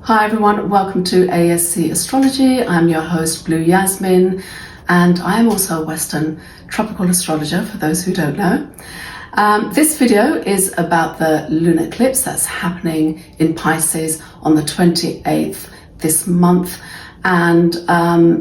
Hi everyone, welcome to ASC Astrology. I'm your host, Blue Yazmin, and I am also a Western tropical astrologer for those who don't know. This video is about the lunar eclipse that's happening in Pisces on the 28th this month, and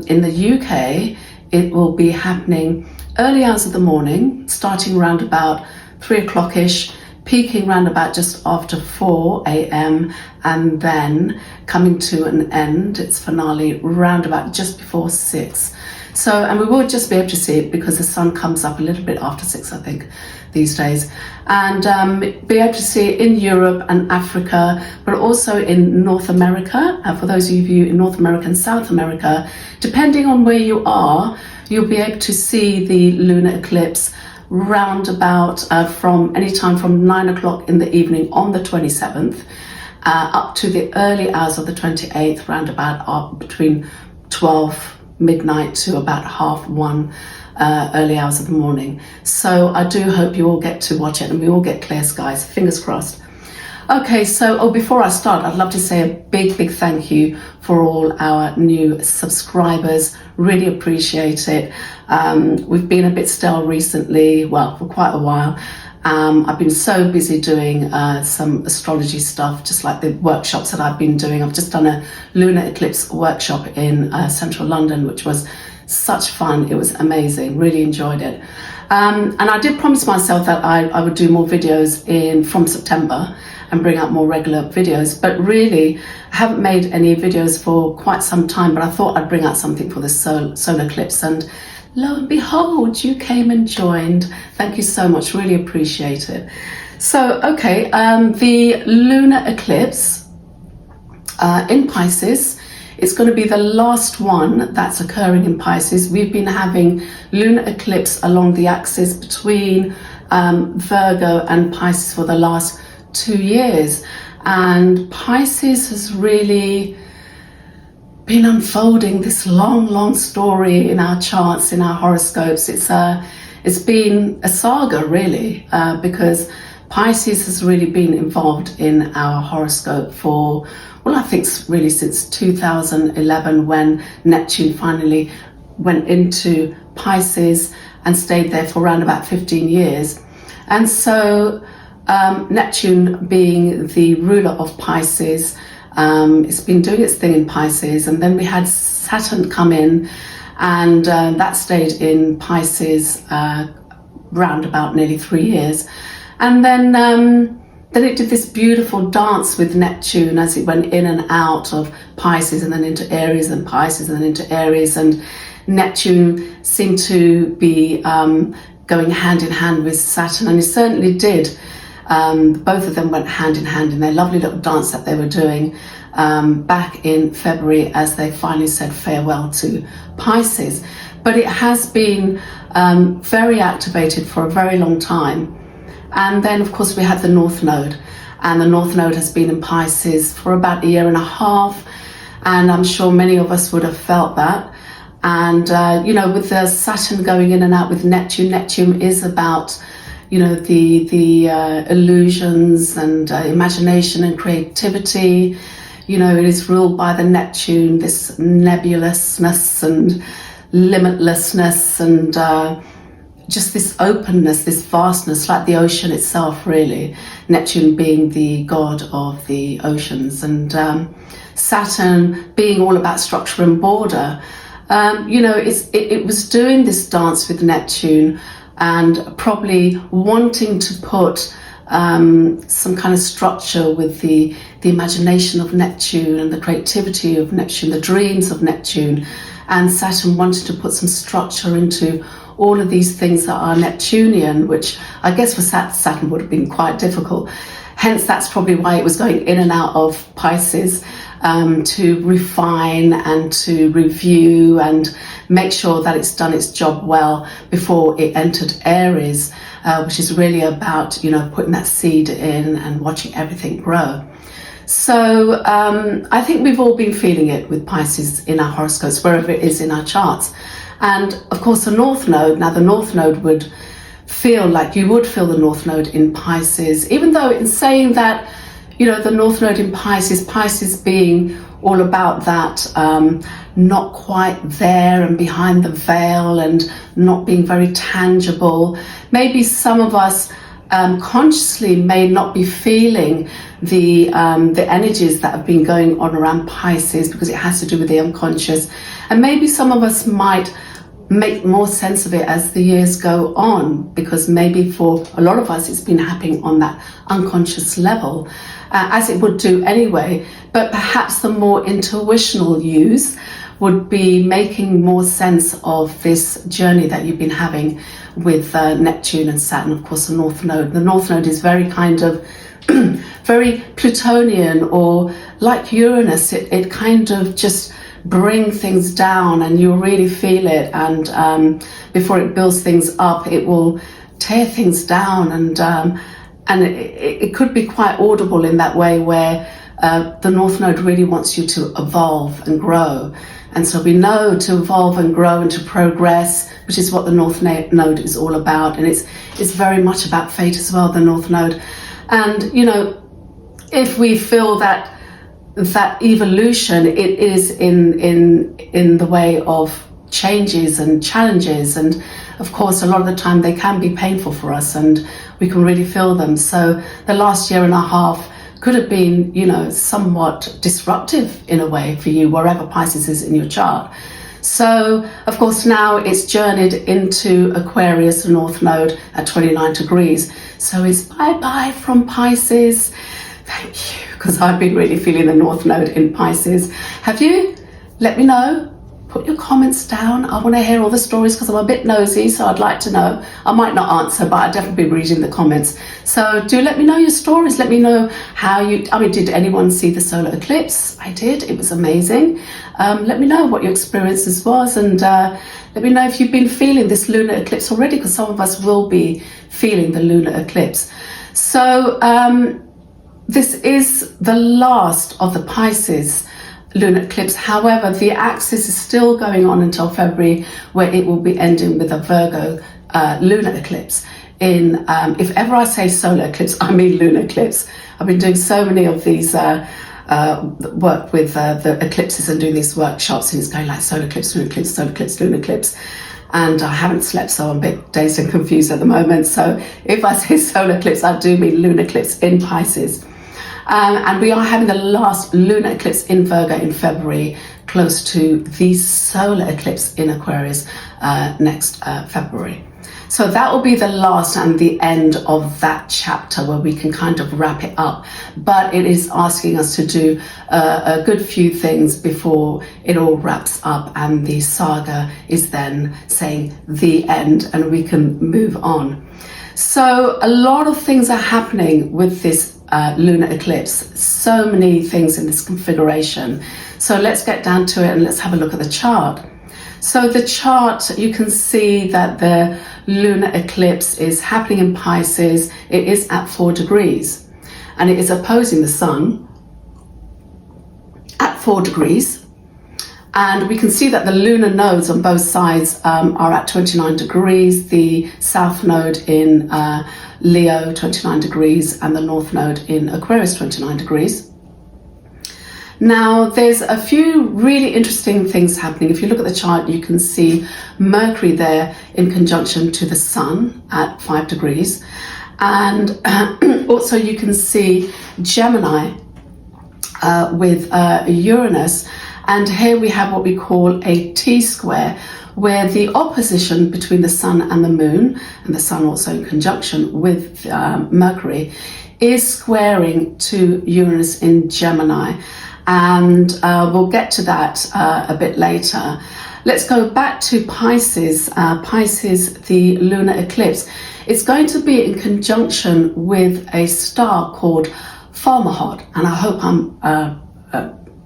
in the UK it will be happening early hours of the morning, starting around about 3 o'clock-ish, peaking around about just after 4 a.m. and then coming to an end, its finale, round about just before 6. So, and we will just be able to see it because the sun comes up a little bit after 6, I think, these days. And be able to see it in Europe and Africa, but also in North America. For those of you in North America and South America, depending on where you are, you'll be able to see the lunar eclipse round about from any time from 9 o'clock in the evening on the 27th up to the early hours of the 28th, round about between 12 midnight to about 1:30 early hours of the morning. So I do hope you all get to watch it and we all get clear skies, fingers crossed. Okay, so before I start, I'd love to say a big thank you for all our new subscribers. Really appreciate it. We've been a bit stale recently, well, for quite a while. I've been so busy doing some astrology stuff, just like the workshops that I've been doing. I've just done a lunar eclipse workshop in central London, which was such fun. It was amazing, really enjoyed it. And I did promise myself that I would do more videos from September and bring out more regular videos, but really I haven't made any videos for quite some time, but I thought I'd bring out something for this solar eclipse, and lo and behold, you came and joined. Thank you so much, really appreciate it. So, okay, the lunar eclipse in Pisces, it's going to be the last one that's occurring in Pisces. We've been having lunar eclipse along the axis between Virgo and Pisces for the last 2 years, and Pisces has really been unfolding this long story in our charts, in our horoscopes. It's been a saga really, because Pisces has really been involved in our horoscope for, well, I think really since 2011, when Neptune finally went into Pisces and stayed there for around about 15 years. And so Neptune being the ruler of Pisces, it's been doing its thing in Pisces, and then we had Saturn come in, and that stayed in Pisces round about nearly 3 years. And then it did this beautiful dance with Neptune as it went in and out of Pisces and then into Aries and Pisces and then into Aries, and Neptune seemed to be going hand in hand with Saturn, and it certainly did. Both of them went hand in hand in their lovely little dance that they were doing back in February as they finally said farewell to Pisces. But it has been very activated for a very long time. And then, of course, we had the North Node, and the North Node has been in Pisces for about 1.5 years, and I'm sure many of us would have felt that. And, you know, with the Saturn going in and out with Neptune, Neptune is about, you know, the illusions and imagination and creativity. You know, it is ruled by the Neptune, this nebulousness and limitlessness and just this openness, this vastness, like the ocean itself, really. Neptune being the god of the oceans, and Saturn being all about structure and border. You know, it was doing this dance with Neptune and probably wanting to put some kind of structure with the imagination of Neptune and the creativity of Neptune, the dreams of Neptune. And Saturn wanted to put some structure into all of these things that are Neptunian, which I guess for Saturn would have been quite difficult. Hence, that's probably why it was going in and out of Pisces, to refine and to review and make sure that it's done its job well before it entered Aries, which is really about, you know, putting that seed in and watching everything grow. So I think we've all been feeling it with Pisces in our horoscopes, wherever it is in our charts. And of course the North Node, now the North Node would feel like you would feel the North Node in Pisces, even though in saying that, you know, the North Node in Pisces, Pisces being all about that not quite there and behind the veil and not being very tangible. Maybe some of us consciously may not be feeling the energies that have been going on around Pisces, because it has to do with the unconscious. And maybe some of us might make more sense of it as the years go on, because maybe for a lot of us it's been happening on that unconscious level, as it would do anyway. But perhaps the more intuitional use would be making more sense of this journey that you've been having with Neptune and Saturn, of course, the North Node. The North Node is very kind of very Plutonian, or like Uranus, it kind of just bring things down and you'll really feel it, and before it builds things up, it will tear things down, and it could be quite audible in that way, where the North Node really wants you to evolve and grow. And so we know to evolve and grow and to progress, which is what the North Node is all about. And it's very much about fate as well, the North Node. And, you know, if we feel that evolution, it is in the way of changes and challenges, and of course a lot of the time they can be painful for us and we can really feel them. So the last year and a half could have been, you know, somewhat disruptive in a way for you, wherever Pisces is in your chart. So of course now it's journeyed into Aquarius, the North Node at 29 degrees. So it's bye-bye from Pisces. Thank you, because I've been really feeling the North Node in Pisces. Have you? Let me know. Put your comments down. I want to hear all the stories, because I'm a bit nosy, so I'd like to know. I might not answer, but I'll definitely be reading the comments. So do let me know your stories. Let me know how did anyone see the solar eclipse? I did. It was amazing. Let me know what your experiences was, and let me know if you've been feeling this lunar eclipse already, because some of us will be feeling the lunar eclipse. So this is the last of the Pisces lunar eclipse. However, the axis is still going on until February, where it will be ending with a Virgo lunar eclipse. If ever I say solar eclipse, I mean lunar eclipse. I've been doing so many of these work with the eclipses and doing these workshops, and it's going like solar eclipse, lunar eclipse, solar eclipse, lunar eclipse. And I haven't slept, so I'm a bit dazed and confused at the moment. So if I say solar eclipse, I do mean lunar eclipse in Pisces. And we are having the last lunar eclipse in Virgo in February, close to the solar eclipse in Aquarius next February. So that will be the last and the end of that chapter, where we can kind of wrap it up. But it is asking us to do a good few things before it all wraps up, and the saga is then saying the end and we can move on. So a lot of things are happening with this lunar eclipse. So many things in this configuration. So let's get down to it and let's have a look at the chart. So the chart, you can see that the lunar eclipse is happening in Pisces. It is at 4 degrees and it is opposing the sun at 4 degrees. And we can see that the lunar nodes on both sides are at 29 degrees. The south node in Leo, 29 degrees, and the north node in Aquarius, 29 degrees. Now, there's a few really interesting things happening. If you look at the chart, you can see Mercury there in conjunction to the sun at 5 degrees. And also you can see Gemini with Uranus. And here we have what we call a T-square, where the opposition between the sun and the moon, and the sun also in conjunction with Mercury, is squaring to Uranus in Gemini. And we'll get to that a bit later. Let's go back to Pisces. Pisces, the lunar eclipse. It's going to be in conjunction with a star called Fomalhaut, and I hope I'm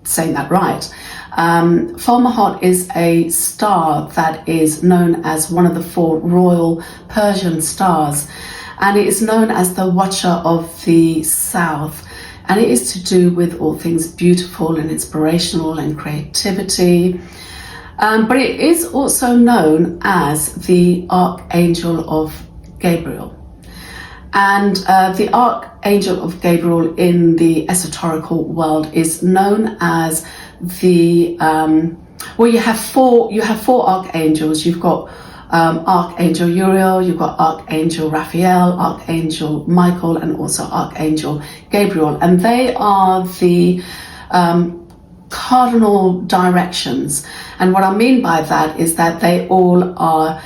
saying that right. Fomalhaut is a star that is known as one of the 4 royal Persian stars, and it is known as the Watcher of the South, and it is to do with all things beautiful and inspirational and creativity, but it is also known as the Archangel of Gabriel. And the Archangel of Gabriel in the esoterical world is known as the well, you have four archangels. You've got Archangel Uriel, you've got Archangel Raphael, Archangel Michael, and also Archangel Gabriel, and they are the cardinal directions. And what I mean by that is that they all are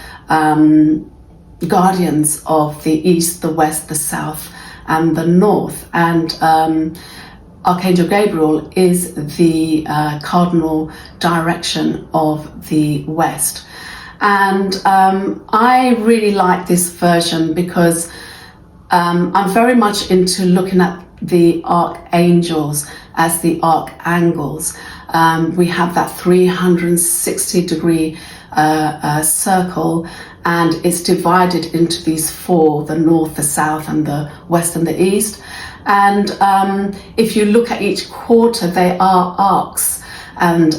guardians of the east, the west, the south, and the north. And Archangel Gabriel is the cardinal direction of the west. And I really like this version because I'm very much into looking at the archangels as the archangles. We have that 360-degree circle, and it's divided into these four: the north, the south, and the west and the east. And if you look at each quarter, they are arcs, and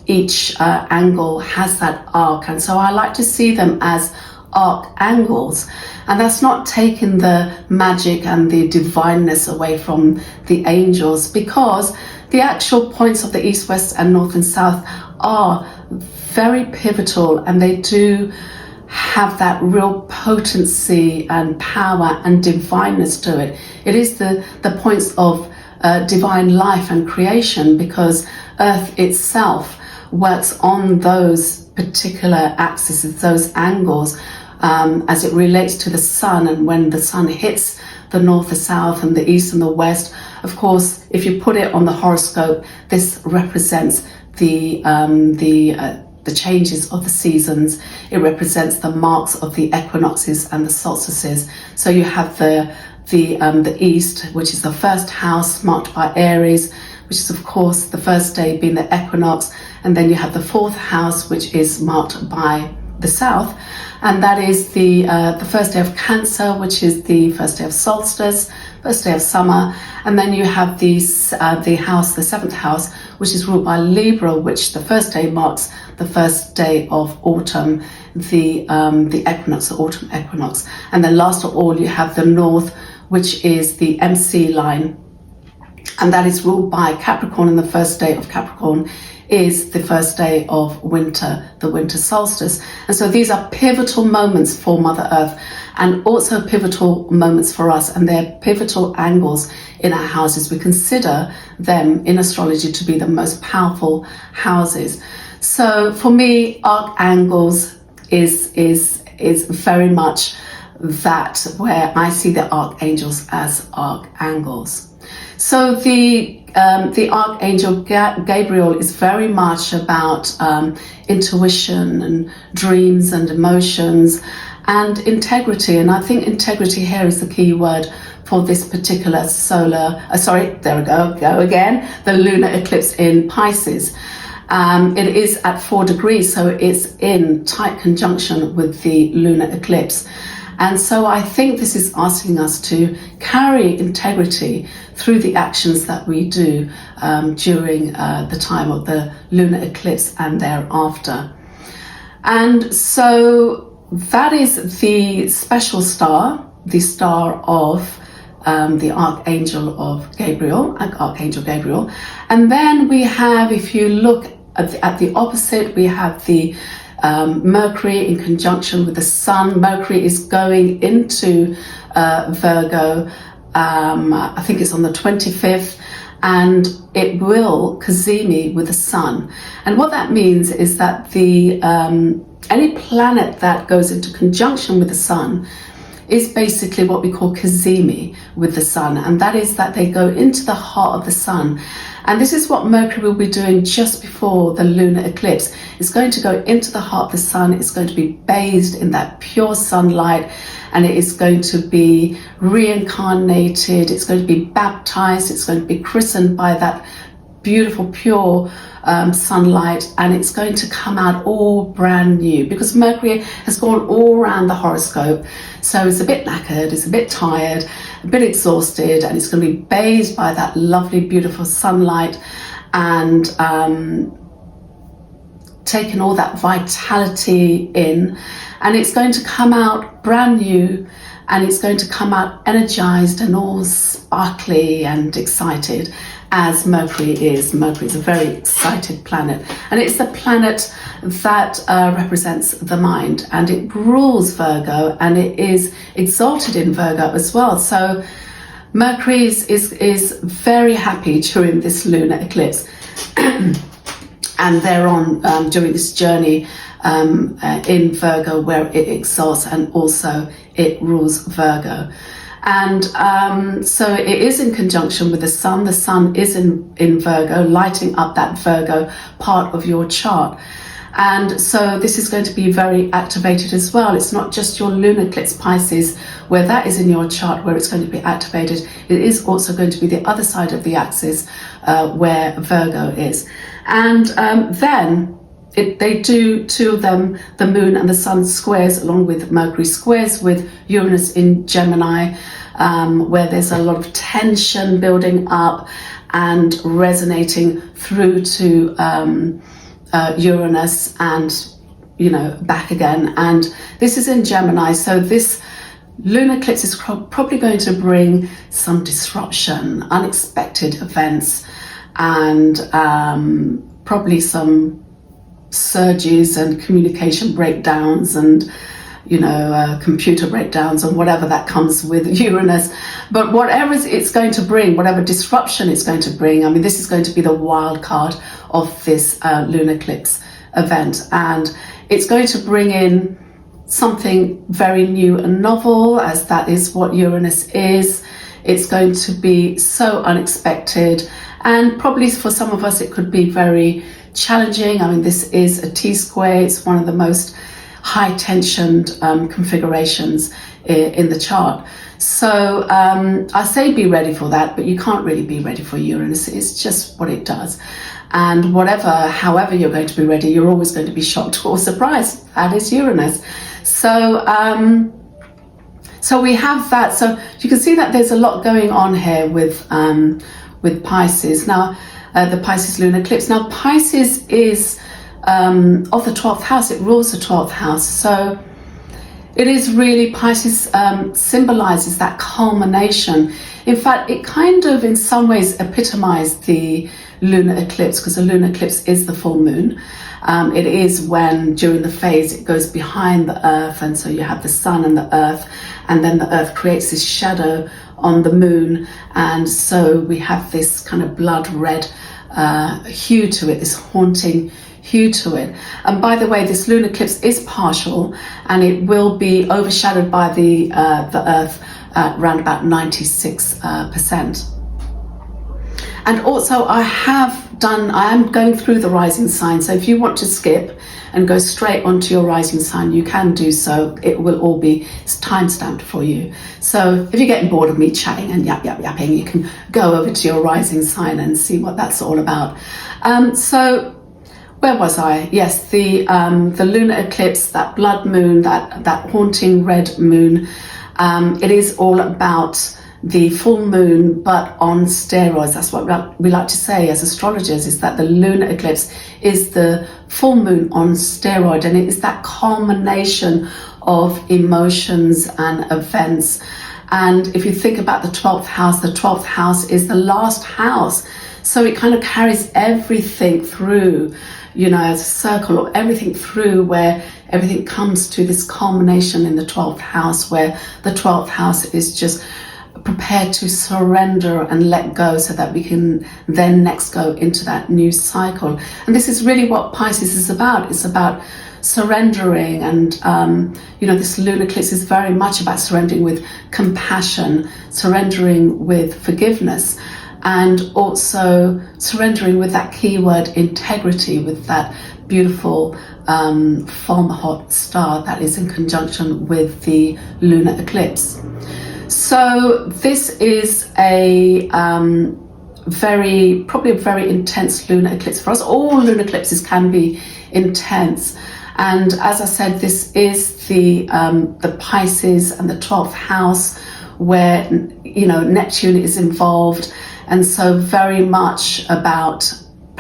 each angle has that arc. And so I like to see them as archangles, and that's not taking the magic and the divineness away from the angels, because the actual points of the east, west, and north and south are very pivotal, and they do have that real potency and power and divineness to it. It is the points of divine life and creation, because Earth itself works on those particular axes, those angles, as it relates to the sun. And when the sun hits the north, the south, and the east and the west, of course, if you put it on the horoscope, this represents the changes of the seasons. It represents the marks of the equinoxes and the solstices. So you have the east, which is the first house, marked by Aries, which is of course the first day being the equinox, and then you have the fourth house, which is marked by the south, and that is the first day of Cancer, which is the first day of solstice, first day of summer. And then you have the seventh house, which is ruled by Libra, which the first day marks the first day of autumn, the equinox, the autumn equinox. And then last of all, you have the north, which is the MC line, and that is ruled by Capricorn, and the first day of Capricorn is the first day of winter, the winter solstice. And so these are pivotal moments for Mother Earth, and also pivotal moments for us, and they're pivotal angles in our houses. We consider them in astrology to be the most powerful houses. So for me, archangels is very much that, where I see the archangels as archangels. So the Archangel Gabriel is very much about intuition and dreams and emotions and integrity. And I think integrity here is the key word for this particular the lunar eclipse in Pisces. It is at 4 degrees, so it's in tight conjunction with the lunar eclipse. And so I think this is asking us to carry integrity through the actions that we do during the time of the lunar eclipse and thereafter. And so that is the special star, the star of the Archangel Gabriel. And then we have, if you look at the opposite, we have the Mercury in conjunction with the Sun. Mercury is going into Virgo, I think it's on the 25th, and it will cazimi with the Sun. And what that means is that any planet that goes into conjunction with the Sun is basically what we call cazimi with the Sun, and that is that they go into the heart of the Sun. And this is what Mercury will be doing just before the lunar eclipse. It's going to go into the heart of the Sun. It's going to be bathed in that pure sunlight, and it is going to be reincarnated. It's going to be baptized. It's going to be christened by that beautiful, pure sunlight, and it's going to come out all brand new, because Mercury has gone all around the horoscope. So it's a bit knackered, it's a bit tired, a bit exhausted, and it's going to be bathed by that lovely, beautiful sunlight. And taken all that vitality in, and it's going to come out brand new, and it's going to come out energized and all sparkly and excited, as Mercury is. Mercury is a very excited planet, and it's the planet that represents the mind, and it rules Virgo, and it is exalted in Virgo as well. So Mercury is very happy during this lunar eclipse. And they're on during this journey in Virgo, where it exalts and also it rules Virgo. And so it is in conjunction with the Sun. The Sun is in Virgo, lighting up that Virgo part of your chart. And so this is going to be very activated as well. It's not just your lunar eclipse Pisces, where that is in your chart, where it's going to be activated. It is also going to be the other side of the axis, where Virgo is. And then they do, two of them, the Moon and the Sun squares, along with Mercury squares with Uranus in Gemini, where there's a lot of tension building up and resonating through to Uranus and, you know, back again. And this is in Gemini, so this lunar eclipse is probably going to bring some disruption, unexpected events, and probably some surges and communication breakdowns and, you know, computer breakdowns and whatever that comes with Uranus. But whatever it's going to bring, whatever disruption it's going to bring, I mean, this is going to be the wild card of this lunar eclipse event. And it's going to bring in something very new and novel, as that is what Uranus is. It's going to be so unexpected, and probably for some of us it could be very challenging. I mean, this is a T-square. It's one of the most high-tensioned configurations in the chart. So I say be ready for that, but you can't really be ready for Uranus. It's just what it does. And however you're going to be ready, you're always going to be shocked or surprised. That is Uranus. So so we have that. So you can see that there's a lot going on here with Pisces. Now, the Pisces lunar eclipse. Now, Pisces is of the 12th house. It rules the 12th house. So it is really, Pisces symbolizes that culmination. In fact, it kind of in some ways epitomized the lunar eclipse, because the lunar eclipse is the full moon. It is when during the phase it goes behind the earth, and so you have the sun and the earth, and then the earth creates this shadow on the moon, and so we have this kind of blood red hue to it, this haunting hue to it. And by the way, this lunar eclipse is partial, and it will be overshadowed by the earth at around about 96%. And also I am going through the rising sign, so if you want to skip and go straight onto your rising sign, you can do so. It will all be time-stamped for you. So if you're getting bored of me chatting and yapping, you can go over to your rising sign and see what that's all about. So where was I? Yes, the lunar eclipse, that blood moon, that haunting red moon. It is all about the full moon, but on steroids. That's what we like to say as astrologers, is that the lunar eclipse is the full moon on steroid, and it is that culmination of emotions and events. And if you think about the 12th house is the last house. So it kind of carries everything through, you know, as a circle, or everything through, where everything comes to this culmination in the 12th house, where the 12th house is just prepared to surrender and let go, so that we can then next go into that new cycle. And this is really what Pisces is about. It's about surrendering, and you know, this lunar eclipse is very much about surrendering with compassion, surrendering with forgiveness, and also surrendering with that keyword integrity, with that beautiful Fomalhaut star that is in conjunction with the lunar eclipse. So this is probably a very intense lunar eclipse for us. All lunar eclipses can be intense. And as I said, this is the Pisces and the 12th house, where, you know, Neptune is involved. And so very much about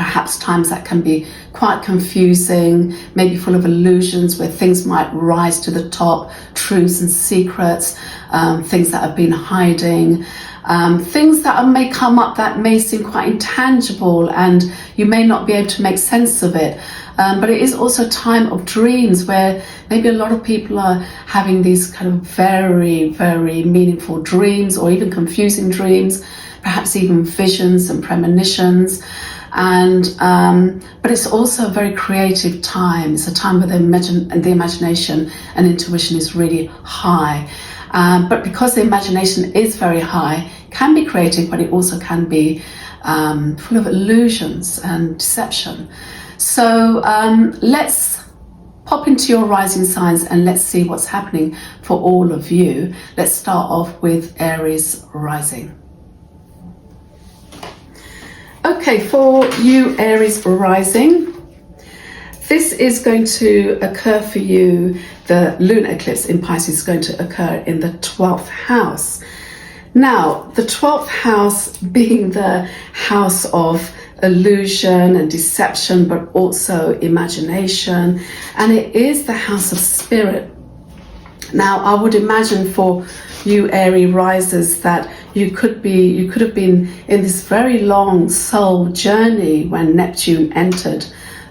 perhaps times that can be quite confusing, maybe full of illusions where things might rise to the top, truths and secrets, things that have been hiding, things that may come up that may seem quite intangible and you may not be able to make sense of it. But it is also a time of dreams where maybe a lot of people are having these kind of very, very meaningful dreams, or even confusing dreams, perhaps even visions and premonitions. And but it's also a very creative time. It's a time where the imagination and intuition is really high. But because the imagination is very high, it can be creative, but it also can be full of illusions and deception. So let's pop into your rising signs and let's see what's happening for all of you. Let's start off with Aries rising. Okay, for you Aries rising, this is going to occur for you. The lunar eclipse in Pisces is going to occur in the 12th house. Now, the 12th house being the house of illusion and deception, but also imagination, and it is the house of spirit. Now, I would imagine for you Aries risers that you could have been in this very long soul journey when Neptune entered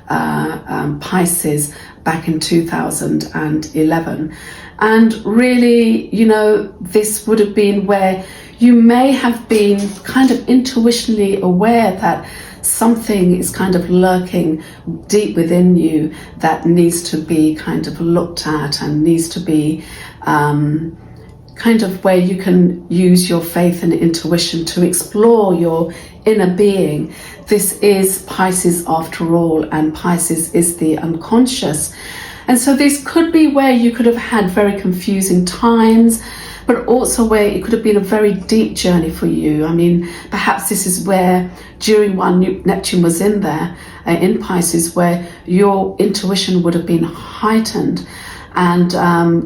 Pisces back in 2011, and really, you know, this would have been where you may have been kind of intuitionally aware that something is kind of lurking deep within you that needs to be kind of looked at and needs to be kind of where you can use your faith and intuition to explore your inner being. This is Pisces after all, and Pisces is the unconscious. And so this could be where you could have had very confusing times, but also where it could have been a very deep journey for you. I mean, perhaps this is where during while Neptune was in there, in Pisces, where your intuition would have been heightened, and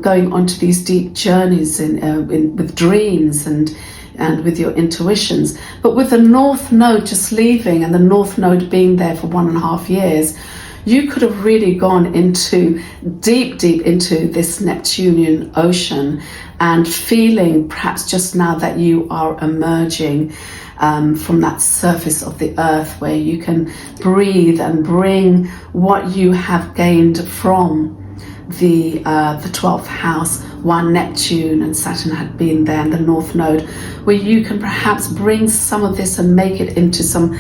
going onto these deep journeys with dreams and with your intuitions. But with the North Node just leaving and the North Node being there for 1.5 years, you could have really gone into deep into this Neptunian ocean and feeling perhaps just now that you are emerging from that surface of the earth where you can breathe and bring what you have gained from the 12th house while Neptune and Saturn had been there in the North Node, where you can perhaps bring some of this and make it into some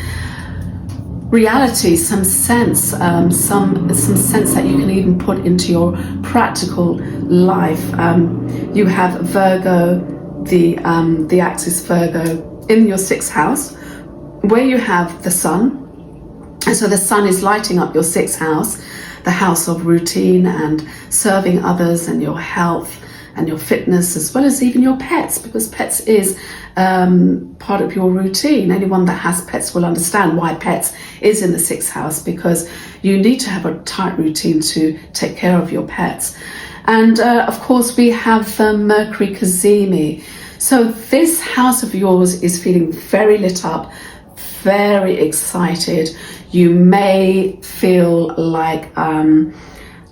reality, some sense, some sense that you can even put into your practical life. You have Virgo, the axis Virgo in your 6th house, where you have the sun, and so the sun is lighting up your 6th house, the house of routine and serving others and your health and your fitness, as well as even your pets, because pets is part of your routine. Anyone that has pets will understand why pets is in the 6th house, because you need to have a tight routine to take care of your pets. And of course we have the Mercury Cazimi. So this house of yours is feeling very lit up, very excited. You may feel like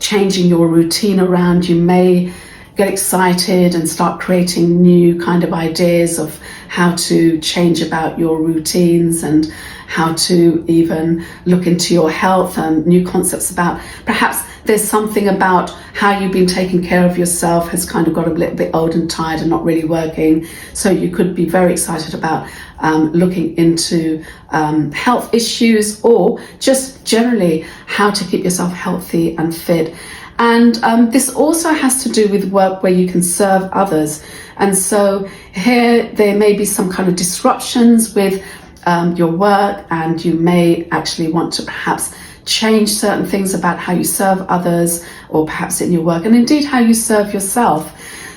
changing your routine around. You may get excited and start creating new kind of ideas of how to change about your routines and how to even look into your health, and new concepts about perhaps there's something about how you've been taking care of yourself has kind of got a little bit old and tired and not really working. So you could be very excited about looking into health issues, or just generally how to keep yourself healthy and fit. And this also has to do with work where you can serve others. And so here there may be some kind of disruptions with your work, and you may actually want to perhaps change certain things about how you serve others, or perhaps in your work, and indeed how you serve yourself.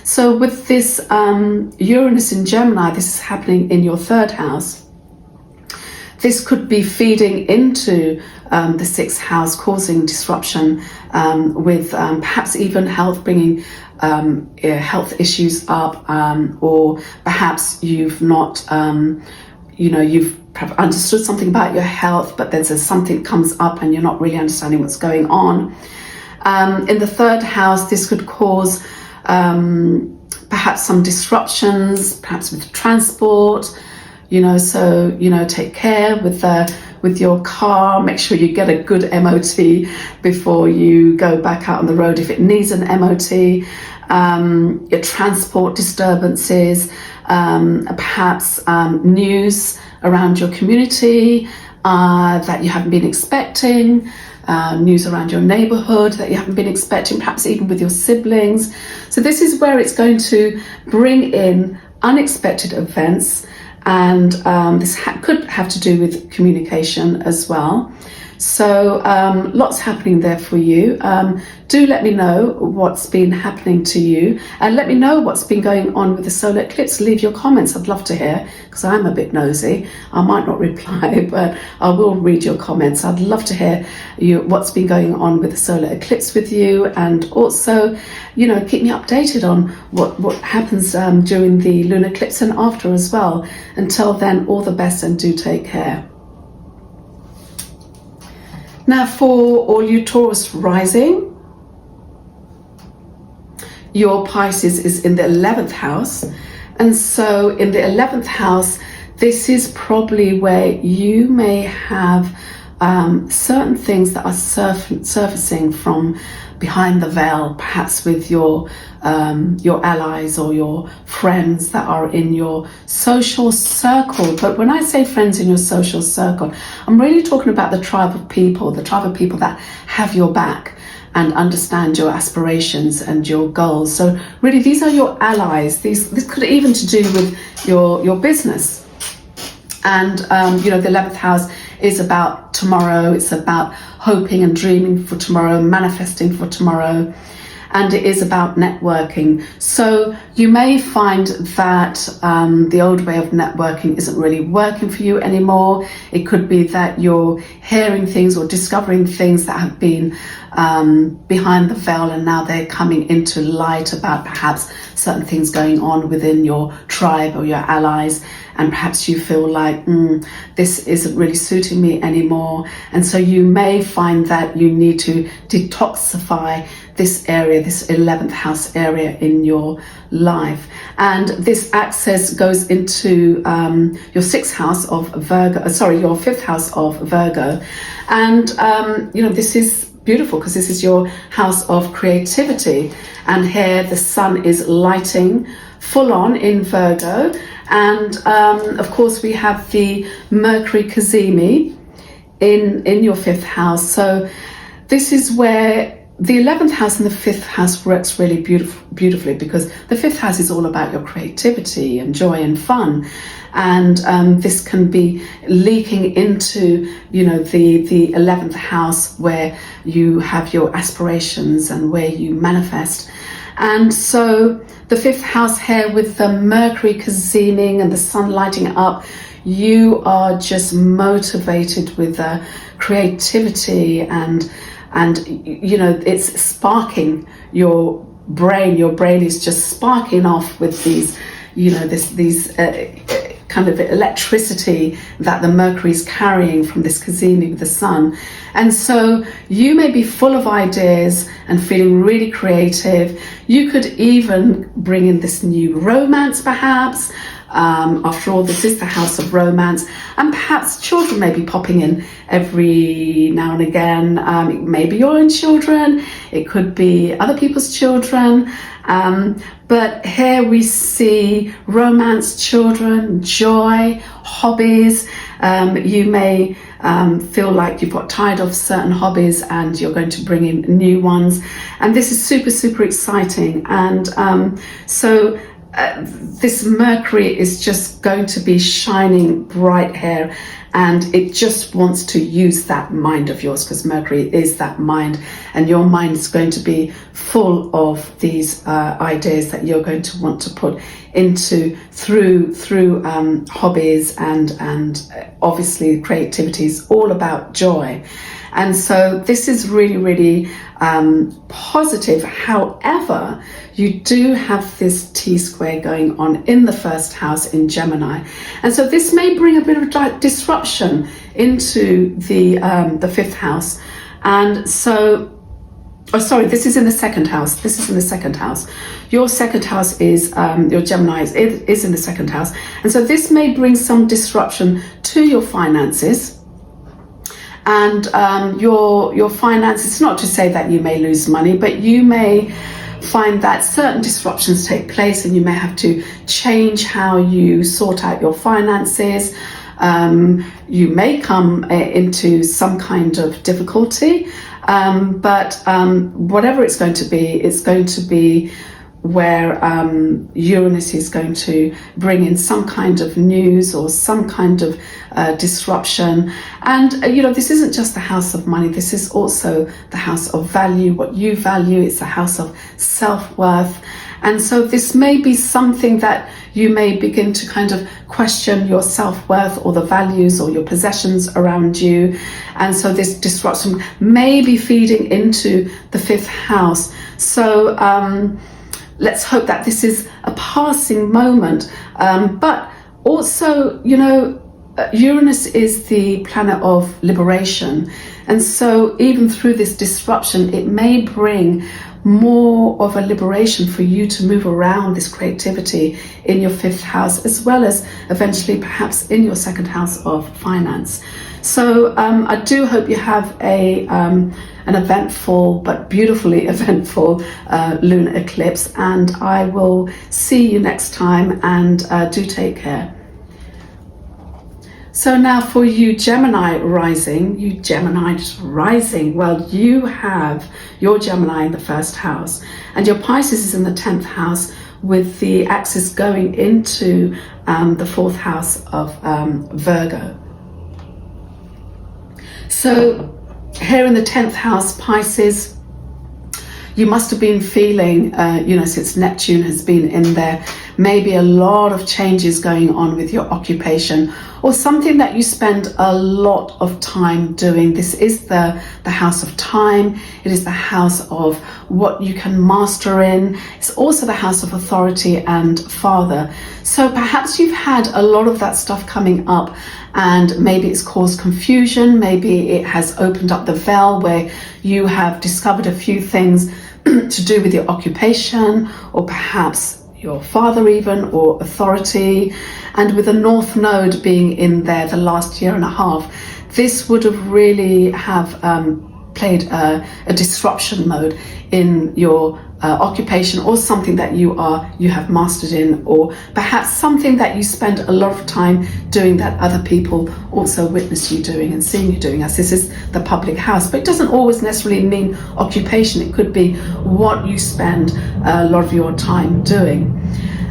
So with this Uranus in Gemini, this is happening in your 3rd house. This could be feeding into the 6th house, causing disruption with perhaps even health, bringing health issues up, or perhaps you've not you've perhaps understood something about your health, but there's something comes up and you're not really understanding what's going on. In the third house, this could cause perhaps some disruptions, perhaps with transport, so, take care with your car. Make sure you get a good MOT before you go back out on the road if it needs an MOT. Your transport disturbances, perhaps news around your community that you haven't been expecting, news around your neighborhood that you haven't been expecting, perhaps even with your siblings. So this is where it's going to bring in unexpected events, and this could have to do with communication as well. So lots happening there for you. Do let me know what's been happening to you, and let me know what's been going on with the solar eclipse. Leave your comments. I'd love to hear, because I'm a bit nosy. I might not reply, but I will read your comments. I'd love to hear what's been going on with the solar eclipse with you, and also, keep me updated on what happens during the lunar eclipse and after as well. Until then, all the best and do take care. Now, for all you Taurus rising, your Pisces is in the 11th house. And so in the 11th house, this is probably where you may have certain things that are surfacing from behind the veil, perhaps with your allies or your friends that are in your social circle. But when I say friends in your social circle, I'm really talking about the tribe of people that have your back and understand your aspirations and your goals. So really, these are your allies. This could even to do with your business. And the 11th house is about tomorrow. It's about hoping and dreaming for tomorrow, manifesting for tomorrow, and it is about networking. So you may find that the old way of networking isn't really working for you anymore. It could be that you're hearing things or discovering things that have been behind the veil, and now they're coming into light about perhaps certain things going on within your tribe or your allies, and perhaps you feel like this isn't really suiting me anymore. And so you may find that you need to detoxify this area, this 11th house area in your life. And this access goes into your 6th house of Virgo, your 5th house of Virgo. And, this is beautiful because this is your house of creativity. And here the sun is lighting full on in Virgo. And of course we have the Mercury Cazimi in your 5th house. So this is where the 11th house and the 5th house works really beautifully, because the 5th house is all about your creativity and joy and fun. And this can be leaking into, the 11th house where you have your aspirations and where you manifest. And so the 5th house here with the Mercury Caziming and the sun lighting up, you are just motivated with creativity and it's sparking your brain. Your brain is just sparking off with these, these kind of electricity that the Mercury is carrying from this Cazimi with the sun. And so you may be full of ideas and feeling really creative. You could even bring in this new romance perhaps. After all, this is the house of romance, and perhaps children may be popping in every now and again. Maybe your own children, it could be other people's children, but here we see romance, children, joy, hobbies. You may feel like you've got tired of certain hobbies and you're going to bring in new ones, and this is super exciting. And so this Mercury is just going to be shining bright here, and it just wants to use that mind of yours, because Mercury is that mind, and your mind is going to be full of these ideas that you're going to want to put into through hobbies, and obviously creativity is all about joy. And so this is really positive. However, you do have this T-square going on in the first house in Gemini. And so this may bring a bit of disruption into the fifth house. And so, oh, sorry, this is in the second house. This is in the second house. Your second house is, your Gemini is in the second house. And so this may bring some disruption to your finances. And your finances, not to say that you may lose money, but you may find that certain disruptions take place and you may have to change how you sort out your finances. You may come into some kind of difficulty, but whatever it's going to be where Uranus is going to bring in some kind of news or some kind of disruption. And this isn't just the house of money, this is also the house of value, what you value. It's the house of self-worth. And so this may be something that you may begin to kind of question your self-worth or the values or your possessions around you. And so this disruption may be feeding into the fifth house. So let's hope that this is a passing moment. But also, Uranus is the planet of liberation. And so even through this disruption, it may bring more of a liberation for you to move around this creativity in your fifth house, as well as eventually perhaps in your second house of finance. So I do hope you have an eventful but beautifully eventful lunar eclipse, and I will see you next time, and do take care. So now for you Gemini rising, well, you have your Gemini in the first house, and your Pisces is in the 10th house, with the axis going into the fourth house of Virgo. So here in the 10th house, Pisces, you must have been feeling, since Neptune has been in there, maybe a lot of changes going on with your occupation, or something that you spend a lot of time doing. This is the house of time. It is the house of what you can master in. It's also the house of authority and father. So perhaps you've had a lot of that stuff coming up, and maybe it's caused confusion. Maybe it has opened up the veil where you have discovered a few things to do with your occupation, or perhaps your father even, or authority. And with the North Node being in there the last year and a half, this would have really have played a disruption mode in your occupation, or something that you have mastered in, or perhaps something that you spend a lot of time doing that other people also witness you doing and seeing you doing, as this is the public house. But it doesn't always necessarily mean occupation. It could be what you spend a lot of your time doing.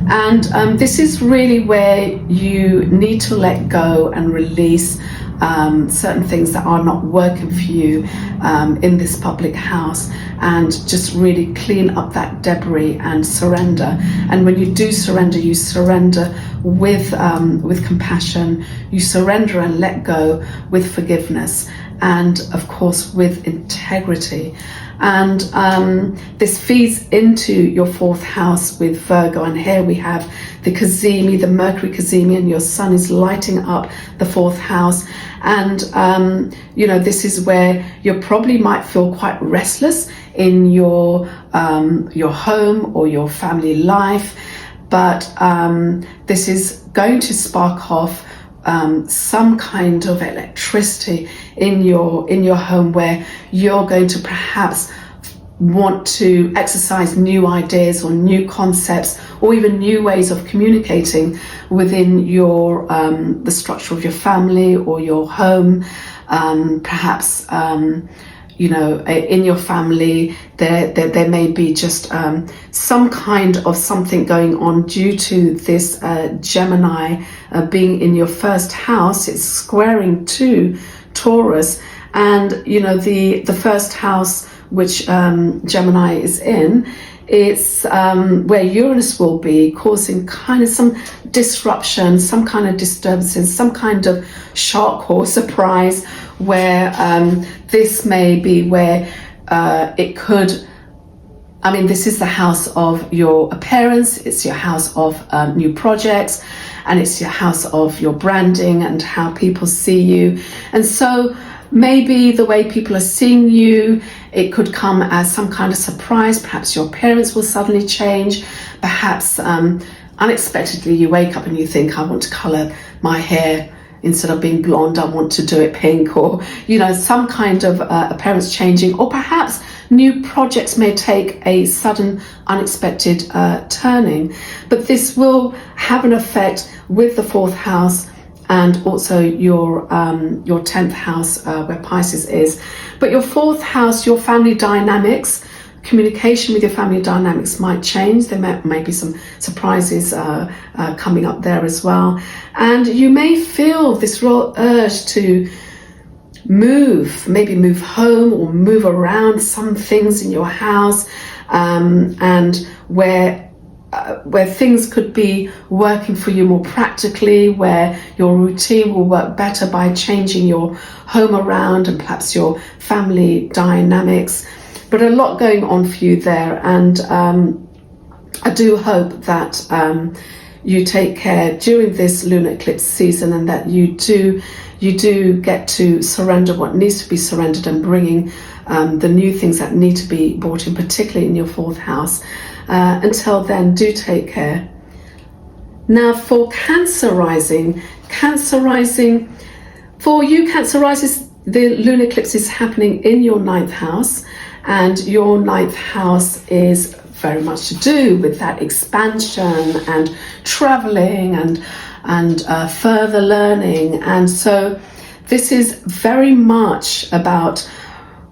And this is really where you need to let go and release certain things that are not working for you in this public house, and just really clean up that debris and surrender. And when you do surrender, you surrender with compassion. You surrender and let go with forgiveness, and of course with integrity. And this feeds into your fourth house with Virgo, and here we have the Cazimi, the Mercury Cazimi, and your sun is lighting up the fourth house. And this is where you probably might feel quite restless in your home or your family life, but this is going to spark off some kind of electricity in your home, where you're going to perhaps want to exercise new ideas or new concepts, or even new ways of communicating within your the structure of your family or your home. Perhaps in your family there may be just some kind of something going on due to this Gemini being in your first house. It's squaring to Taurus, and the first house which Gemini is in, it's where Uranus will be, causing kind of some disruption, some kind of disturbances, some kind of shock or surprise, where this may be where it could, I mean, this is the house of your appearance, it's your house of new projects, and it's your house of your branding and how people see you. And so maybe the way people are seeing you, it could come as some kind of surprise. Perhaps your appearance will suddenly change. Perhaps unexpectedly you wake up and you think, I want to colour my hair. Instead of being blonde, I want to do it pink, or, you know, some kind of appearance changing. Or perhaps new projects may take a sudden, unexpected turning. But this will have an effect with the 4th house and also your 10th house where Pisces is. But your 4th house, your family dynamics, communication with your family dynamics might change. There may be some surprises coming up there as well. And you may feel this real urge to maybe move home or move around some things in your house, and where things could be working for you more practically, where your routine will work better by changing your home around and perhaps your family dynamics. But a lot going on for you there, and I do hope that you take care during this lunar eclipse season, and that you do get to surrender what needs to be surrendered, and bringing the new things that need to be brought in, particularly in your 4th house. Until then, do take care. Now for Cancer rising, for you Cancer rises, the lunar eclipse is happening in your 9th house. And your 9th house is very much to do with that expansion and traveling and further learning. And so this is very much about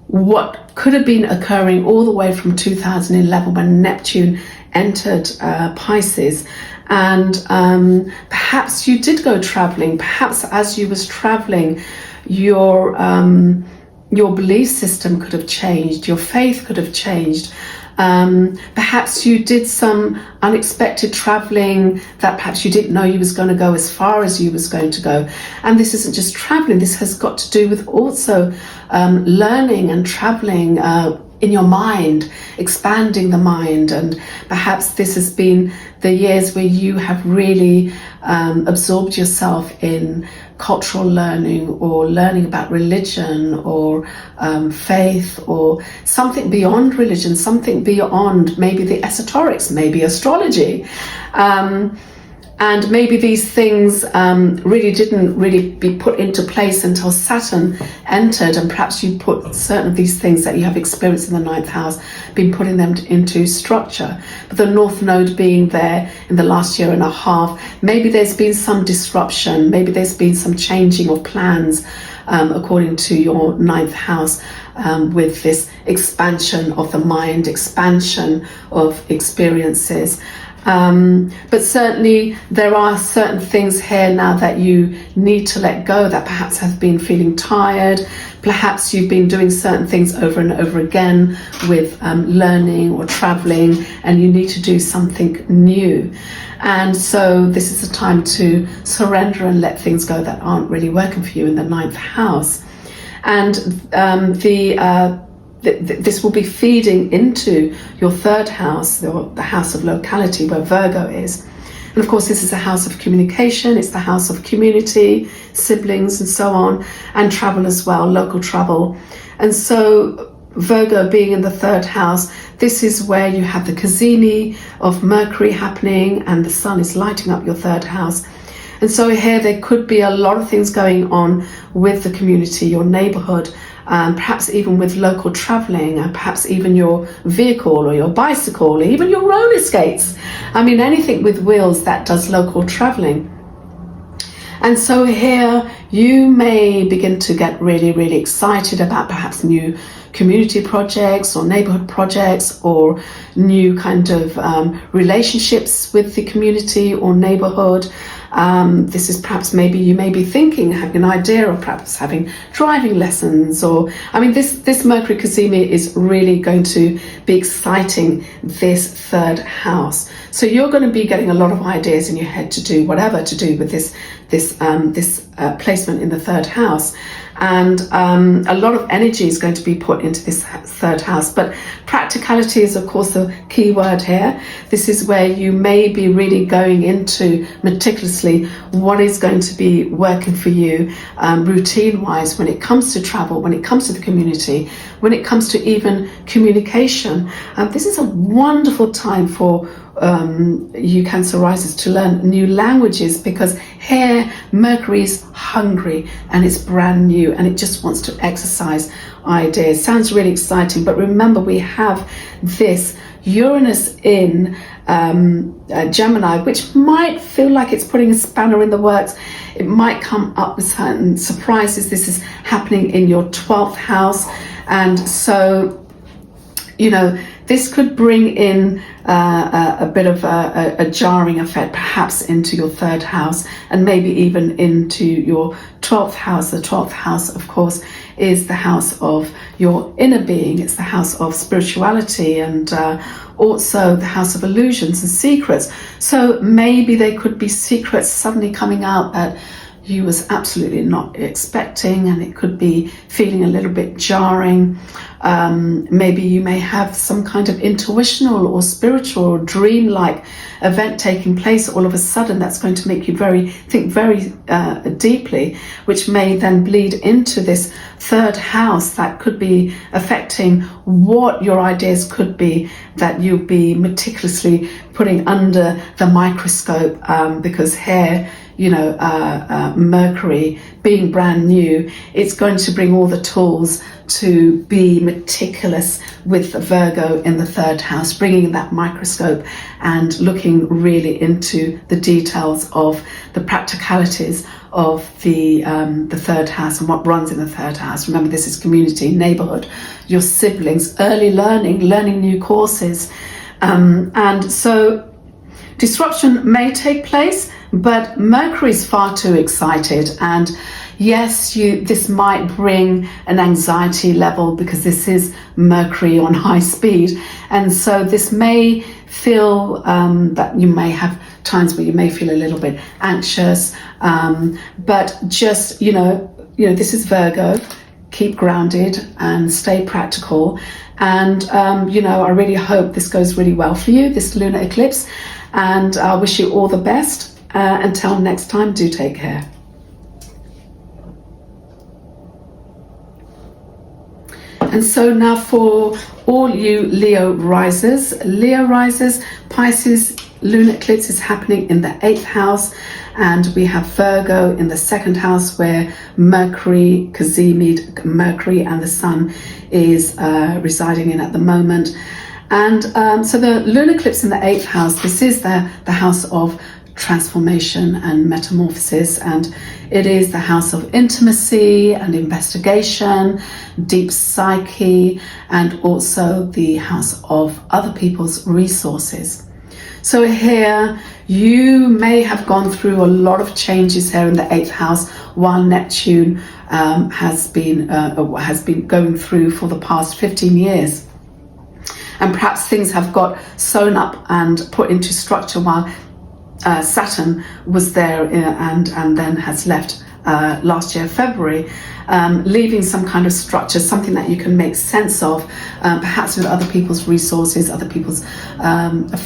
what could have been occurring all the way from 2011 when Neptune entered Pisces. And perhaps you did go traveling. Perhaps as you was traveling, your belief system could have changed, your faith could have changed. Perhaps you did some unexpected traveling that perhaps you didn't know you was going to go as far as you was going to go. And this isn't just traveling, this has got to do with also learning and traveling in your mind, expanding the mind. And perhaps this has been the years where you have really absorbed yourself in cultural learning, or learning about religion, or faith, or something beyond religion, something beyond maybe the esoterics, maybe astrology. And maybe these things really didn't be put into place until Saturn entered, and perhaps you put certain of these things that you have experienced in the 9th house, been putting them into structure. But the North Node being there in the last year and a half, maybe there's been some disruption, maybe there's been some changing of plans according to your 9th house, with this expansion of the mind, expansion of experiences. But certainly there are certain things here now that you need to let go, that perhaps have been feeling tired. Perhaps you've been doing certain things over and over again with learning or traveling, and you need to do something new. And so this is a time to surrender and let things go that aren't really working for you in the 9th house. And this will be feeding into your 3rd house, the house of locality where Virgo is. And of course, this is a house of communication, it's the house of community, siblings and so on, and travel as well, local travel. And so Virgo being in the 3rd house, this is where you have the cazimi of Mercury happening, and the sun is lighting up your 3rd house. And so here there could be a lot of things going on with the community, your neighborhood, perhaps even with local traveling, and perhaps even your vehicle or your bicycle, or even your roller skates. I mean, anything with wheels that does local traveling. And so here you may begin to get really, really excited about perhaps new community projects or neighborhood projects, or new kind of relationships with the community or neighborhood. This is perhaps, maybe you may be thinking, having an idea of perhaps having driving lessons, or, I mean, this Mercury cazimi is really going to be exciting this 3rd house. So you're going to be getting a lot of ideas in your head to do whatever to do with this placement in the third house. And a lot of energy is going to be put into this third house. But practicality is, of course, the key word here. This is where you may be really going into meticulously what is going to be working for you routine-wise when it comes to travel, when it comes to the community, when it comes to even communication. This is a wonderful time for you Cancer risers to learn new languages, because here Mercury's hungry and it's brand new and it just wants to exercise ideas. Sounds really exciting, but remember, we have this Uranus in Gemini, which might feel like it's putting a spanner in the works. It might come up with certain surprises. This is happening in your 12th house, and so, you know, this could bring in a bit of a jarring effect, perhaps into your third house and maybe even into your 12th house. The 12th house, of course, is the house of your inner being. It's the house of spirituality and also the house of illusions and secrets. So maybe there could be secrets suddenly coming out that you was absolutely not expecting, and it could be feeling a little bit jarring. Maybe you may have some kind of intuitional or spiritual or dream-like event taking place all of a sudden that's going to make you think very deeply, which may then bleed into this third house that could be affecting what your ideas could be, that you'll be meticulously putting under the microscope, because here, you know, Mercury being brand new, it's going to bring all the tools to be meticulous with Virgo in the third house, bringing that microscope and looking really into the details of the practicalities of the third house and what runs in the third house. Remember, this is community, neighborhood, your siblings, early learning new courses, and so disruption may take place, but Mercury is far too excited, and yes, this might bring an anxiety level because this is Mercury on high speed, and so this may feel that you may have times where you may feel a little bit anxious, but just, you know, this is Virgo. Keep grounded and stay practical, and you know, I really hope this goes really well for you, this lunar eclipse, and I wish you all the best. Until next time, do take care. And so now for all you Leo risers, Pisces lunar eclipse is happening in the 8th house, and we have Virgo in the 2nd house, where Mercury, Cazimid Mercury, and the Sun is residing in at the moment. And so the lunar eclipse in the 8th house, this is the house of transformation and metamorphosis, and it is the house of intimacy and investigation, deep psyche, and also the house of other people's resources. So here you may have gone through a lot of changes here in the 8th house, while Neptune has been going through for the past 15 years. And perhaps things have got sewn up and put into structure while Saturn was there and then has left last year, February, leaving some kind of structure, something that you can make sense of, perhaps with other people's resources, other people's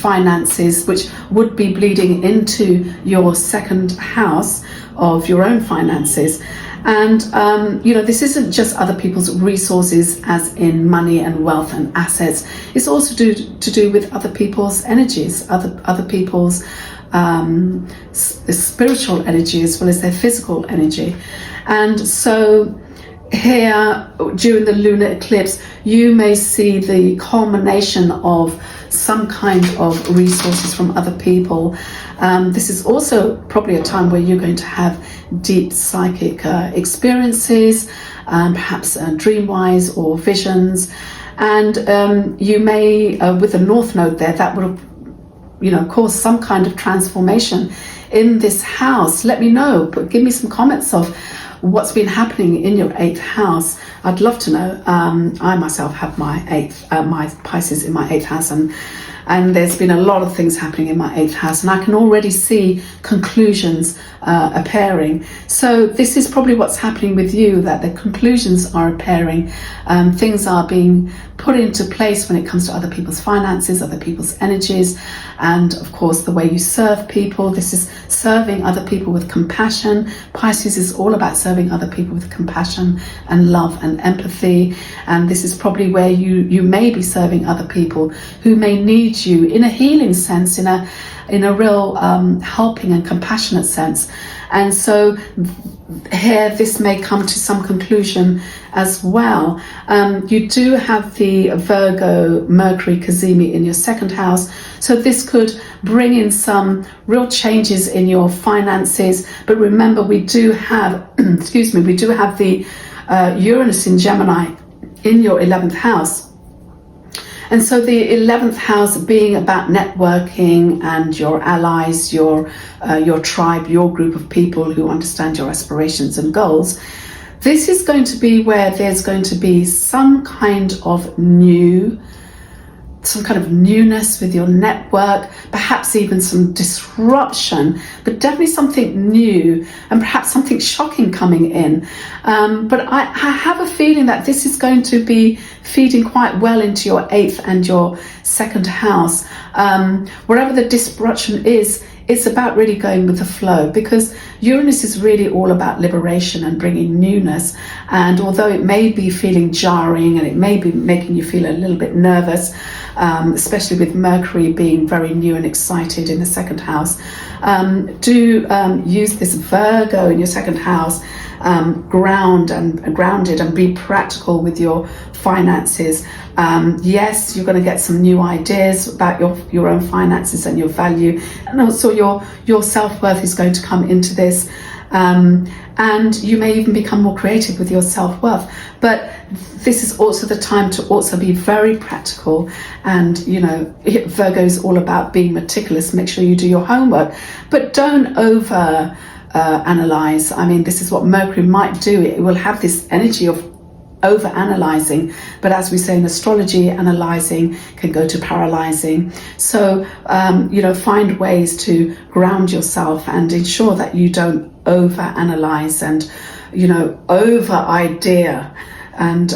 finances, which would be bleeding into your 2nd house of your own finances. And you know, this isn't just other people's resources as in money and wealth and assets. It's also to do with other people's energies, other people's spiritual energy as well as their physical energy. And so here during the lunar eclipse, you may see the culmination of some kind of resources from other people. This is also probably a time where you're going to have deep psychic experiences, perhaps dream-wise or visions. And you may, with the North Node there, that would have, you know, cause some kind of transformation in this house. Let me know, but give me some comments of what's been happening in your 8th house. I'd love to know. I myself have my Pisces in my 8th house, and and there's been a lot of things happening in my 8th house, and I can already see conclusions appearing. So this is probably what's happening with you, that the conclusions are appearing. Things are being put into place when it comes to other people's finances, other people's energies, and of course the way you serve people. This is serving other people with compassion. Pisces is all about serving other people with compassion and love and empathy, and this is probably where you may be serving other people who may need you in a healing sense, in a real helping and compassionate sense. And so here this may come to some conclusion as well. You do have the Virgo Mercury Cazimi in your 2nd house, so this could bring in some real changes in your finances. But remember, we do have we do have the Uranus in Gemini in your 11th house. And so the 11th house being about networking and your allies, your tribe, your group of people who understand your aspirations and goals. This is going to be where there's going to be some kind of newness with your network, perhaps even some disruption, but definitely something new and perhaps something shocking coming in. But I have a feeling that this is going to be feeding quite well into your 8th and your 2nd house. Wherever the disruption is, it's about really going with the flow, because Uranus is really all about liberation and bringing newness. And although it may be feeling jarring and it may be making you feel a little bit nervous, especially with Mercury being very new and excited in the 2nd house, do use this Virgo in your 2nd house, grounded and be practical with your finances. Yes, you're going to get some new ideas about your own finances and your value, and also your self-worth is going to come into this, and you may even become more creative with your self-worth. But this is also the time to also be very practical, and Virgo is all about being meticulous. Make sure you do your homework, but don't over analyze. I mean, this is what Mercury might do. It will have this energy of over analyzing, but as we say in astrology, analyzing can go to paralyzing. So find ways to ground yourself and ensure that you don't over analyze and over idea. And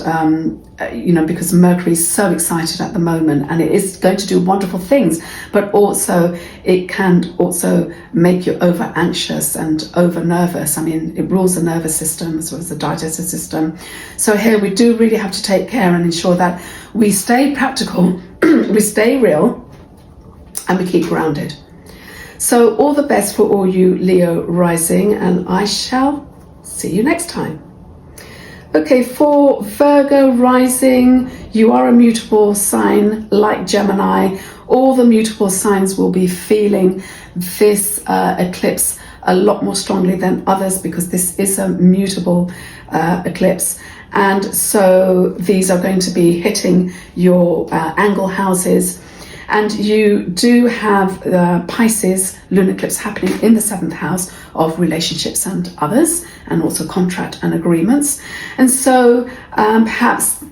because Mercury is so excited at the moment, and it is going to do wonderful things, but also it can also make you over anxious and over nervous. I mean, it rules the nervous system as well as the digestive system. So here we do really have to take care and ensure that we stay practical, we stay real, and we keep grounded. So all the best for all you Leo rising, and I shall see you next time. Okay, for Virgo rising, you are a mutable sign like Gemini. All the mutable signs will be feeling this eclipse a lot more strongly than others, because this is a mutable eclipse. And so these are going to be hitting your angle houses. And you do have the Pisces lunar eclipse happening in the 7th house of relationships and others, and also contract and agreements. And so perhaps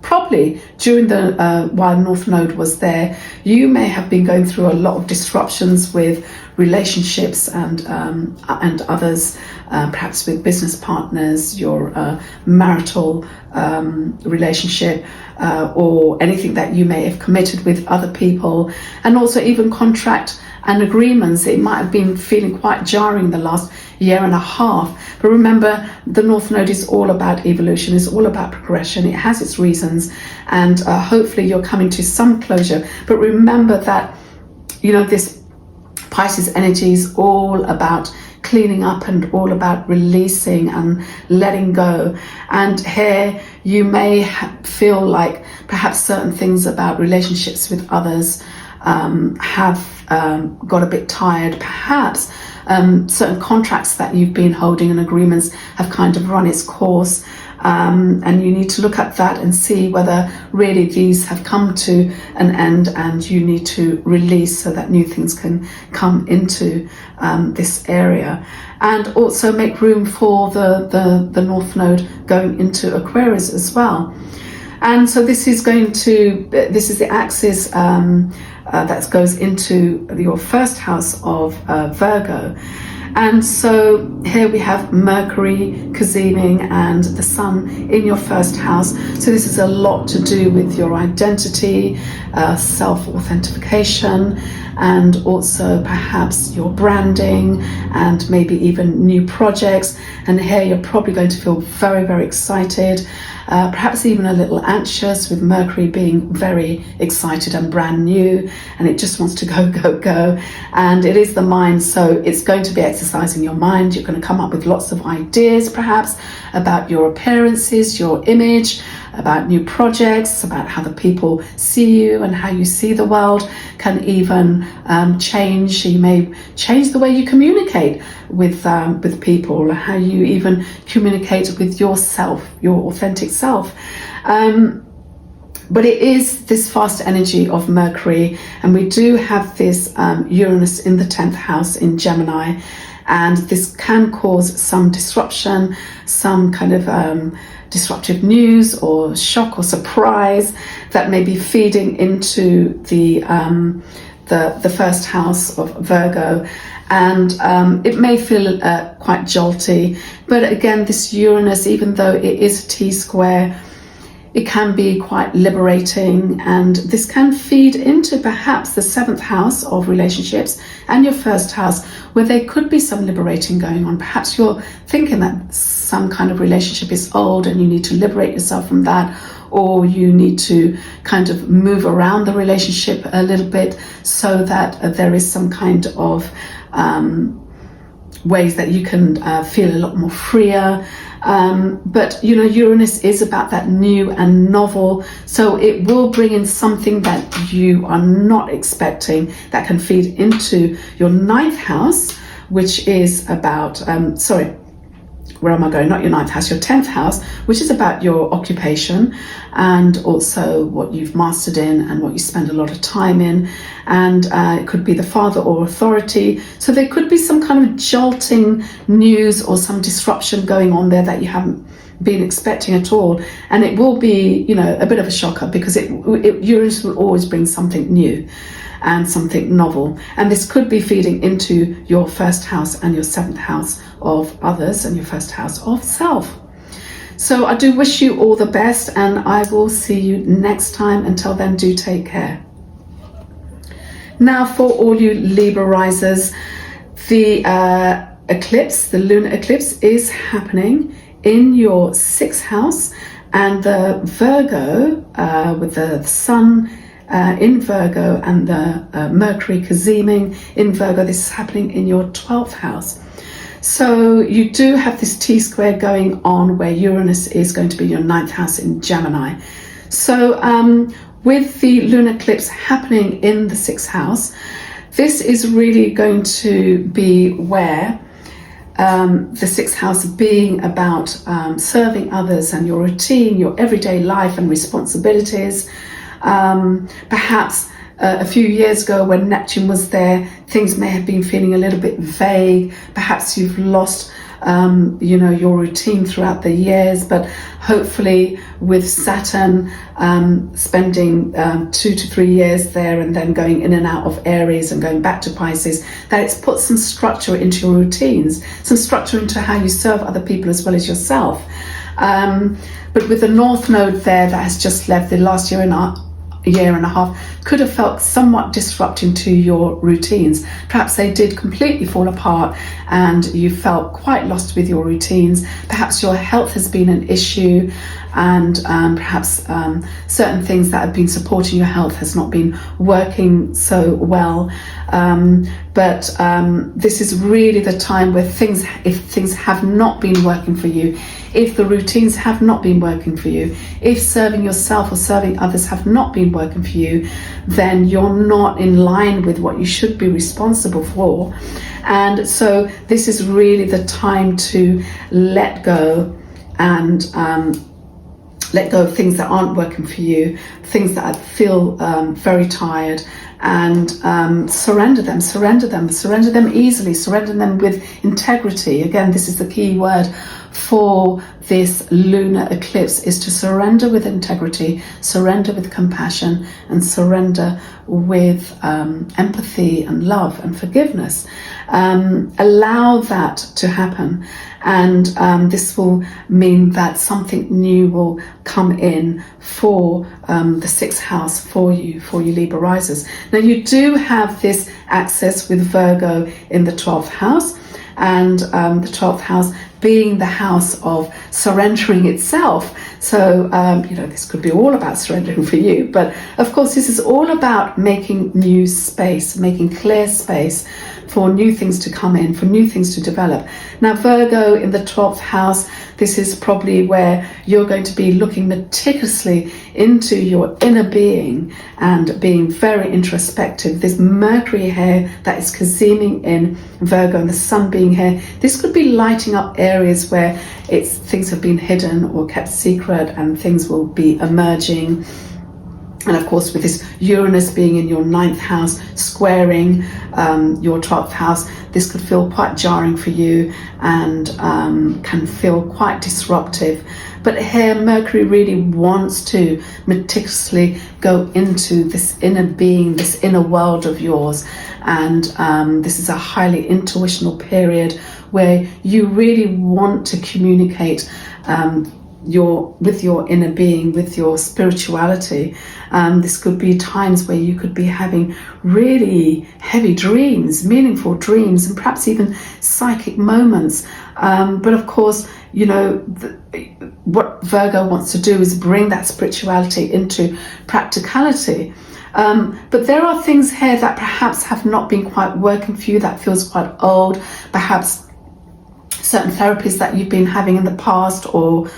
probably during the while North Node was there, you may have been going through a lot of disruptions with relationships and others, perhaps with business partners, your marital relationship, or anything that you may have committed with other people, and also even contract and agreements. It might have been feeling quite jarring the last year and a half. But remember, the North Node is all about evolution, it's all about progression, it has its reasons, and hopefully you're coming to some closure. But remember that, this Pisces energy is all about cleaning up and all about releasing and letting go. And here you may feel like perhaps certain things about relationships with others have got a bit tired. Perhaps certain contracts that you've been holding and agreements have kind of run its course. And you need to look at that and see whether really these have come to an end, and you need to release so that new things can come into this area. And also make room for the North Node going into Aquarius as well. And so this is the axis that goes into your first house of Virgo. And so here we have Mercury caziming and the Sun in your first house. So this is a lot to do with your identity, self-authentication, and also perhaps your branding and maybe even new projects. And here you're probably going to feel very, very excited, perhaps even a little anxious, with Mercury being very excited and brand new, and it just wants to go, go, go. And it is the mind, so it's going to be exercising your mind. You're going to come up with lots of ideas, perhaps, about your appearances, your image, about new projects, about how the people see you and how you see the world can even change. You may change the way you communicate with people, how you even communicate with yourself, your authentic self. But it is this fast energy of Mercury, and we do have this Uranus in the 10th house in Gemini, and this can cause some disruption, some kind of disruptive news or shock or surprise that may be feeding into the first house of Virgo. And it may feel quite jolty, but again, this Uranus, even though it is a T-square, it can be quite liberating, and this can feed into perhaps the 7th house of relationships and your first house, where there could be some liberating going on. Perhaps you're thinking that some kind of relationship is old and you need to liberate yourself from that, or you need to kind of move around the relationship a little bit so that there is some kind of ways that you can feel a lot more freer. But you know, Uranus is about that new and novel, so it will bring in something that you are not expecting that can feed into your 9th house, which is about where am I going? Not your 9th house, your 10th house, which is about your occupation and also what you've mastered in and what you spend a lot of time in. And it could be the father or authority. So there could be some kind of jolting news or some disruption going on there that you haven't been expecting at all. And it will be, you know, a bit of a shocker, because Uranus will always bring something new and something novel. And this could be feeding into your first house and your 7th house of others and your first house of self. So I do wish you all the best, and I will see you next time. Until then, do take care. Now, for all you Libra risers, the eclipse, the lunar eclipse, is happening in your 6th house, and the Virgo with the Sun in Virgo and the Mercury caziming in Virgo, this is happening in your 12th house. So you do have this T-square going on where Uranus is going to be your 9th house in Gemini. So with the lunar eclipse happening in the 6th house, this is really going to be where the 6th house being about serving others and your routine, your everyday life and responsibilities. Perhaps a few years ago when Neptune was there, things may have been feeling a little bit vague. Perhaps you've lost you know, your routine throughout the years, but hopefully with Saturn spending 2 to 3 years there and then going in and out of Aries and going back to Pisces, that it's put some structure into your routines, some structure into how you serve other people as well as yourself. But with the North Node there that has just left, the last year and a half could have felt somewhat disrupting to your routines. Perhaps they did completely fall apart and you felt quite lost with your routines. Perhaps your health has been an issue, and perhaps certain things that have been supporting your health has not been working so well. But this is really the time where if things have not been working for you, if the routines have not been working for you, if serving yourself or serving others have not been working for you, then you're not in line with what you should be responsible for. And so this is really the time to let go and let go of things that aren't working for you, things that feel very tired, and surrender them easily, surrender them with integrity. Again, this is the key word for this lunar eclipse is to surrender with integrity, surrender with compassion, and surrender with empathy and love and forgiveness. Allow that to happen, and this will mean that something new will come in for the sixth house for you Libra risers. Now you do have this access with Virgo in the 12th house, and the 12th house being the house of surrendering itself. So, this could be all about surrendering for you, but of course this is all about making new space, making clear space for new things to come in, for new things to develop. Now, Virgo in the 12th house, this is probably where you're going to be looking meticulously into your inner being and being very introspective. This Mercury here that is caziming in Virgo and the sun being here, this could be lighting up areas where things have been hidden or kept secret, and things will be emerging. And of course, with this Uranus being in your 9th house, squaring your 12th house, this could feel quite jarring for you and can feel quite disruptive. But here, Mercury really wants to meticulously go into this inner being, this inner world of yours. And this is a highly intuitional period where you really want to communicate with your inner being, with your spirituality. This could be times where you could be having really heavy dreams, meaningful dreams, and perhaps even psychic moments. But of course, what Virgo wants to do is bring that spirituality into practicality. But there are things here that perhaps have not been quite working for you, that feels quite old, perhaps certain therapies that you've been having in the past, or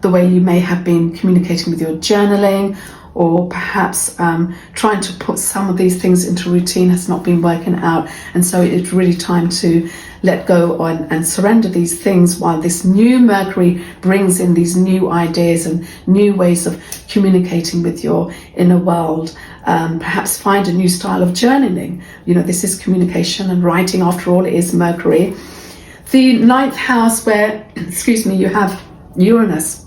the way you may have been communicating with your journaling, or perhaps trying to put some of these things into routine has not been working out. And so it's really time to let go and surrender these things while this new Mercury brings in these new ideas and new ways of communicating with your inner world. Perhaps find a new style of journaling. This is communication and writing, after all, it is Mercury. The 9th house where, you have Uranus.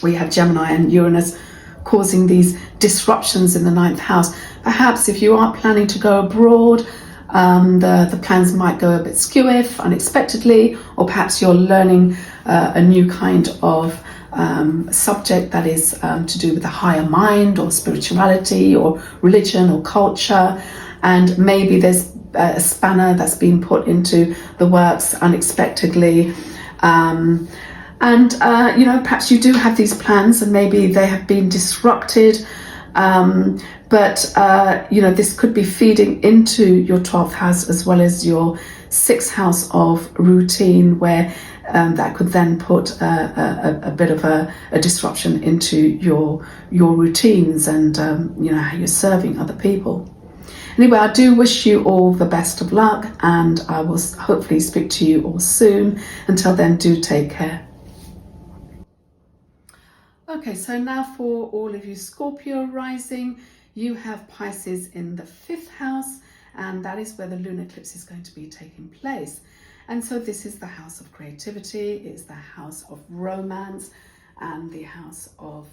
We have Gemini and Uranus causing these disruptions in the 9th house. Perhaps if you are planning to go abroad, the plans might go a bit skew unexpectedly, or perhaps you're learning a new kind of subject that is to do with the higher mind, or spirituality, or religion, or culture, and maybe there's a spanner that's been put into the works unexpectedly. Perhaps you do have these plans and maybe they have been disrupted. But this could be feeding into your 12th house as well as your 6th house of routine, where that could then put a bit of a disruption into your routines and how you're serving other people. Anyway, I do wish you all the best of luck, and I will hopefully speak to you all soon. Until then, do take care. Okay, so now for all of you Scorpio rising, you have Pisces in the 5th house, and that is where the lunar eclipse is going to be taking place. And so this is the house of creativity, it's the house of romance, and the house of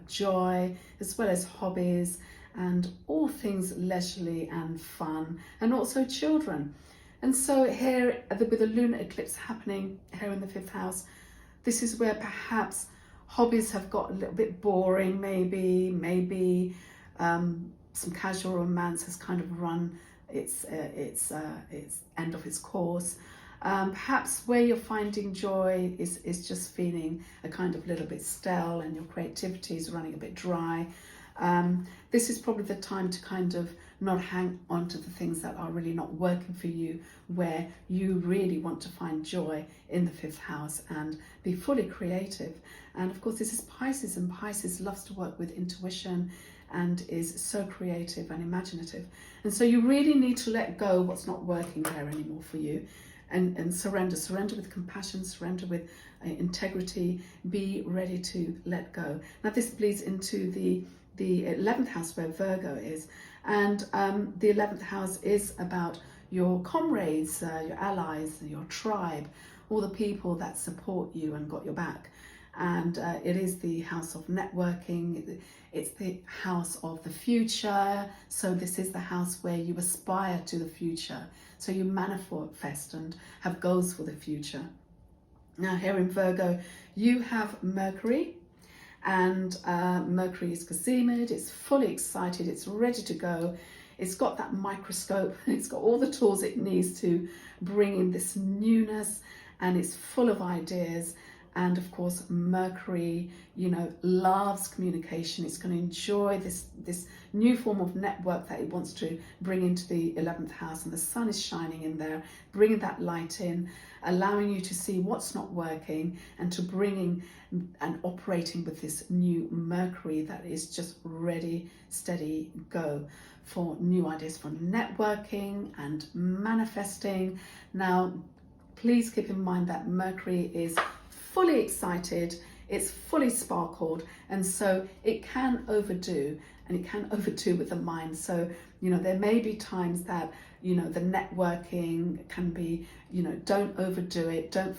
joy, as well as hobbies, and all things leisurely and fun, and also children. And so here, with the lunar eclipse happening here in the 5th house, this is where perhaps hobbies have got a little bit boring, maybe some casual romance has kind of run its end of its course. Perhaps where you're finding joy is just feeling a kind of little bit stale, and your creativity is running a bit dry. This is probably the time to kind of not hang on to the things that are really not working for you, where you really want to find joy in the 5th house and be fully creative. And of course, this is Pisces, and Pisces loves to work with intuition and is so creative and imaginative. And so you really need to let go what's not working there anymore for you, and surrender with compassion, surrender with integrity, be ready to let go. Now this bleeds into the 11th house where Virgo is, and the 11th house is about your comrades, your allies, your tribe, all the people that support you and got your back. And it is the house of networking, it's the house of the future. So this is the house where you aspire to the future. So you manifest and have goals for the future. Now here in Virgo, you have Mercury, and Mercury is gazemed, it's fully excited, it's ready to go. It's got that microscope, it's got all the tools it needs to bring in this newness, and it's full of ideas. And of course, Mercury, you know, loves communication. It's going to enjoy this new form of network that it wants to bring into the 11th house. And the sun is shining in there, bringing that light in, allowing you to see what's not working and to bringing and operating with this new Mercury that is just ready, steady, go for new ideas for networking and manifesting. Now, please keep in mind that Mercury is fully excited, it's fully sparkled, and so it can overdo, and it can overdo with the mind. So, you know, there may be times that, you know, the networking can be, you know, don't overdo it, don't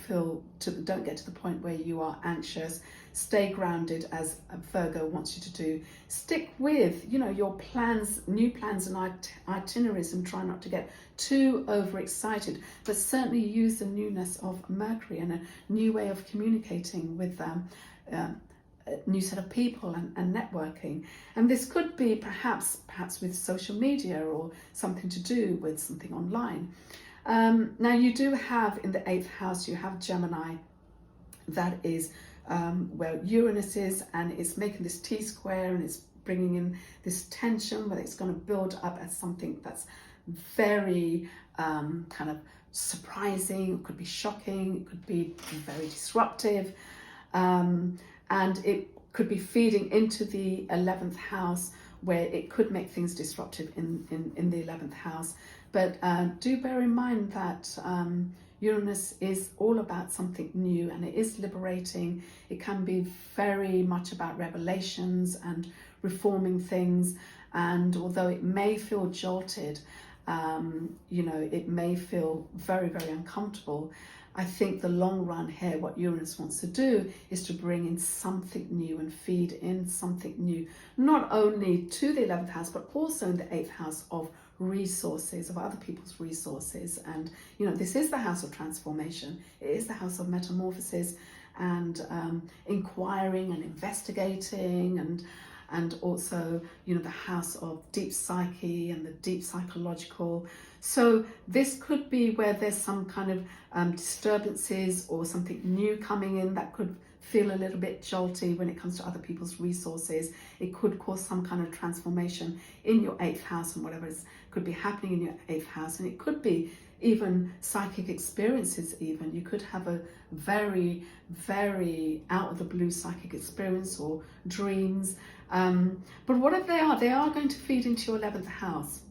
get to the point where you are anxious. Stay grounded, as Virgo wants you to do. Stick with, you know, your plans, new plans and itineraries, and try not to get too overexcited, but certainly use the newness of Mercury and a new way of communicating with them. A new set of people and networking. And this could be perhaps with social media or something to do with something online. Now you do have in the 8th house, you have Gemini, that is where Uranus is, and it's making this T-square, and it's bringing in this tension where it's going to build up as something that's very kind of surprising. It could be shocking, it could be very disruptive. And it could be feeding into the 11th house, where it could make things disruptive in the 11th house. But do bear in mind that Uranus is all about something new, and it is liberating. It can be very much about revelations and reforming things. And although it may feel jolted, you know, it may feel very, very uncomfortable, I think the long run here, what Uranus wants to do is to bring in something new and feed in something new, not only to the 11th house, but also in the 8th house of resources, of other people's resources. And, you know, this is the house of transformation. It is the house of metamorphosis and inquiring and investigating, and also, you know, the house of deep psyche and the deep psychological. So this could be where there's some kind of disturbances or something new coming in that could feel a little bit jolty when it comes to other people's resources. It could cause some kind of transformation in your 8th house, and whatever could be happening in your 8th house. And it could be even psychic experiences. Even you could have a very, very out of the blue psychic experience or dreams. But what they are going to feed into your 11th house.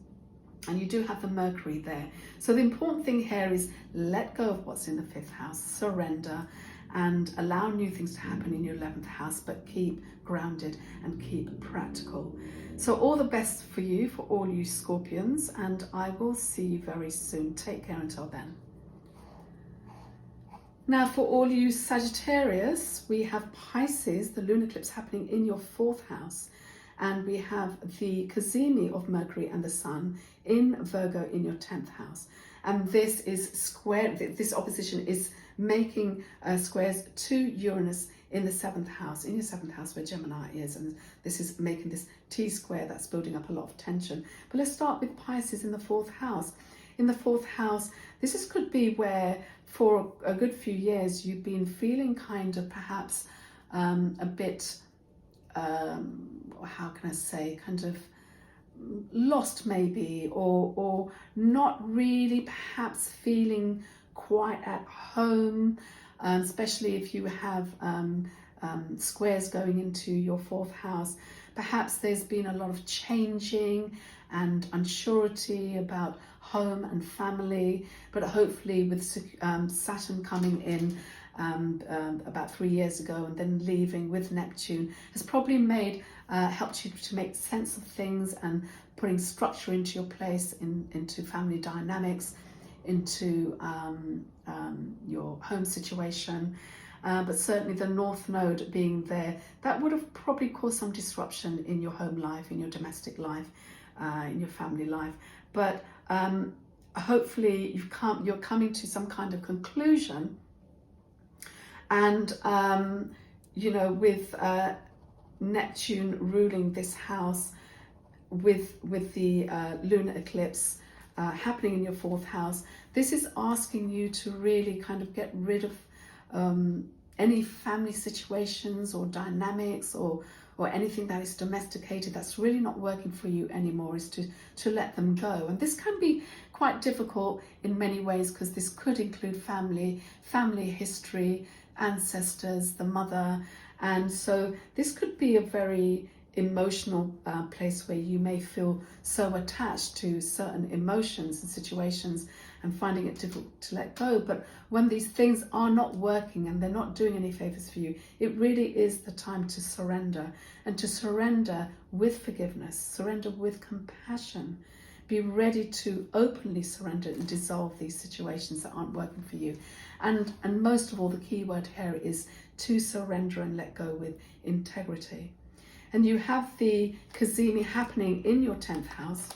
And you do have the Mercury there. So the important thing here is let go of what's in the 5th house, surrender, and allow new things to happen in your 11th house, but keep grounded and keep practical. So all the best for you, for all you Scorpions, and I will see you very soon. Take care until then. Now for all you Sagittarius, we have Pisces, the lunar eclipse happening in your 4th house. And we have the cazimi of Mercury and the Sun in Virgo in your 10th house. And this is square, this opposition is making squares to Uranus in the 7th house, in your 7th house where Gemini is. And this is making this T-square that's building up a lot of tension. But let's start with Pisces in the 4th house. In the 4th house, could be where for a good few years you've been feeling kind of perhaps a bit, how can I say, kind of lost maybe, or not really perhaps feeling quite at home, especially if you have squares going into your 4th house. Perhaps there's been a lot of changing and unsurety about home and family, but hopefully with Saturn coming in about 3 years ago and then leaving with Neptune has probably helped you to make sense of things and putting structure into your place, into family dynamics. into your home situation. But certainly the North Node being there, that would have probably caused some disruption in your home life, in your domestic life, in your family life. But hopefully you're coming to some kind of conclusion. And, with Neptune ruling this house, with the lunar eclipse happening in your 4th house, this is asking you to really kind of get rid of any family situations or dynamics or anything that is domesticated that's really not working for you anymore, is to let them go. And this can be quite difficult in many ways, because this could include family history, ancestors, the mother. And so this could be a very emotional place where you may feel so attached to certain emotions and situations and finding it difficult to let go. But when these things are not working and they're not doing any favors for you, it really is the time to surrender, and to surrender with forgiveness, surrender with compassion. Be ready to openly surrender and dissolve these situations that aren't working for you. And most of all, the key word here is to surrender and let go with integrity. And you have the Cazimi happening in your 10th house,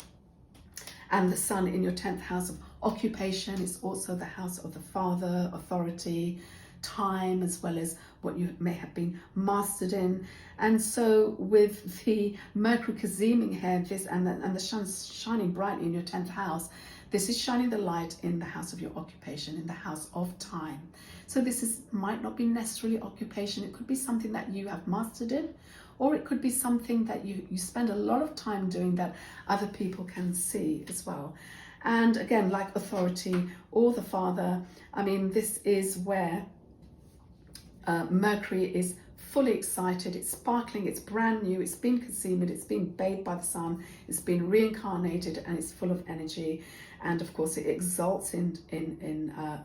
and the Sun in your 10th house of occupation. Is also the house of the father, authority, time, as well as what you may have been mastered in. And so with the Mercury Caziming here, this and the sun shining brightly in your 10th house, this is shining the light in the house of your occupation, in the house of time. So this might not be necessarily occupation. It could be something that you have mastered in, or it could be something that you spend a lot of time doing that other people can see as well. And again, like authority or the father, I mean, this is where Mercury is fully excited, it's sparkling, it's brand new, it's been consumed, it's been bathed by the sun, it's been reincarnated, and it's full of energy. And of course it exalts in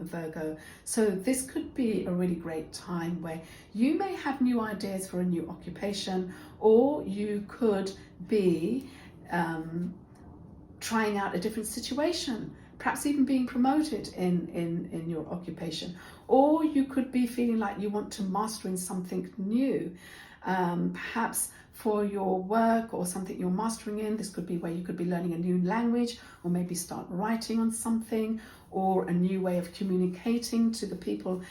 Virgo. So this could be a really great time where you may have new ideas for a new occupation, or you could be trying out a different situation, perhaps even being promoted in your occupation. Or you could be feeling like you want to master in something new, perhaps for your work or something you're mastering in. This could be where you could be learning a new language, or maybe start writing on something, or a new way of communicating to the people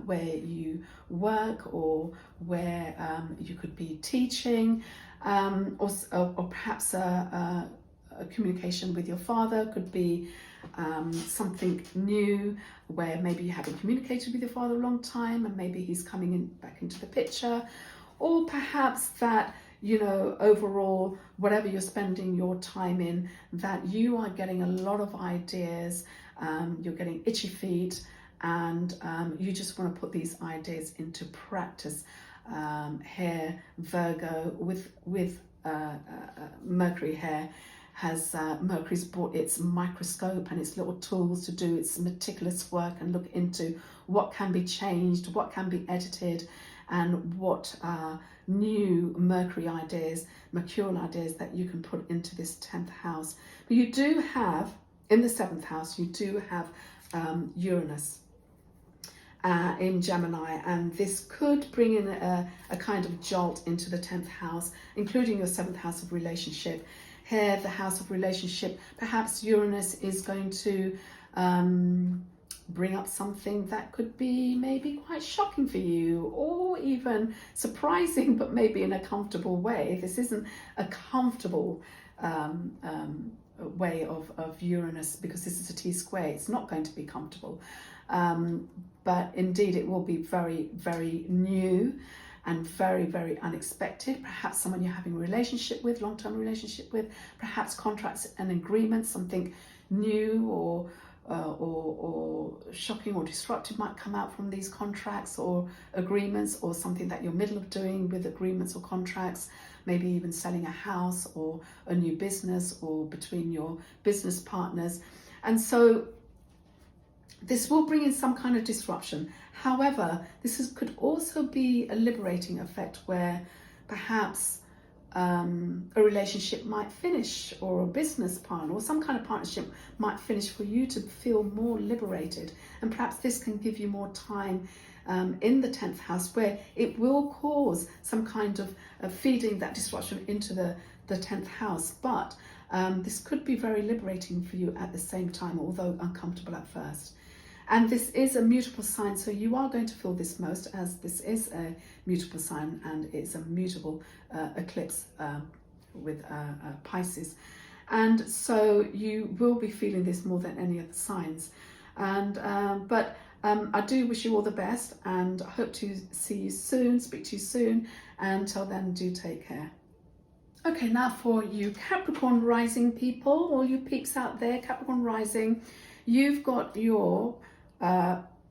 where you work, or where you could be teaching, or perhaps a communication with your father could be something new, where maybe you haven't communicated with your father a long time and maybe he's coming back into the picture. Or perhaps that, overall, whatever you're spending your time in, that you are getting a lot of ideas, you're getting itchy feet, and you just want to put these ideas into practice. Here, Virgo, with Mercury here, Mercury's brought its microscope and its little tools to do its meticulous work and look into what can be changed, what can be edited, and what new Mercury ideas, mercurial ideas that you can put into this 10th house. But you do have, in the 7th house, you do have Uranus in Gemini, and this could bring in a kind of jolt into the 10th house, including your 7th house of relationship. Here, the house of relationship, perhaps Uranus is going to bring up something that could be maybe quite shocking for you, or even surprising, but maybe in a comfortable way. This isn't a comfortable way of Uranus, because this is a T-square. It's not going to be comfortable. But indeed, it will be very, very new and very, very unexpected. Perhaps someone you're having a relationship with, long-term relationship with, perhaps contracts and agreements, something new or shocking or disruptive might come out from these contracts or agreements, or something that you're middle of doing with agreements or contracts, maybe even selling a house or a new business, or between your business partners. And so this will bring in some kind of disruption. However, could also be a liberating effect, where perhaps a relationship might finish, or a business partner, or some kind of partnership might finish for you to feel more liberated. And perhaps this can give you more time in the 10th house, where it will cause some kind of feeding that disruption into the 10th house. But this could be very liberating for you at the same time, although uncomfortable at first. And this is a mutable sign, so you are going to feel this most, as this is a mutable sign and it's a mutable eclipse with Pisces. And so you will be feeling this more than any other signs. And but I do wish you all the best, and I hope to see you soon, speak to you soon. And until then, do take care. Okay, now for you Capricorn rising people, all you peeps out there, Capricorn rising, you've got your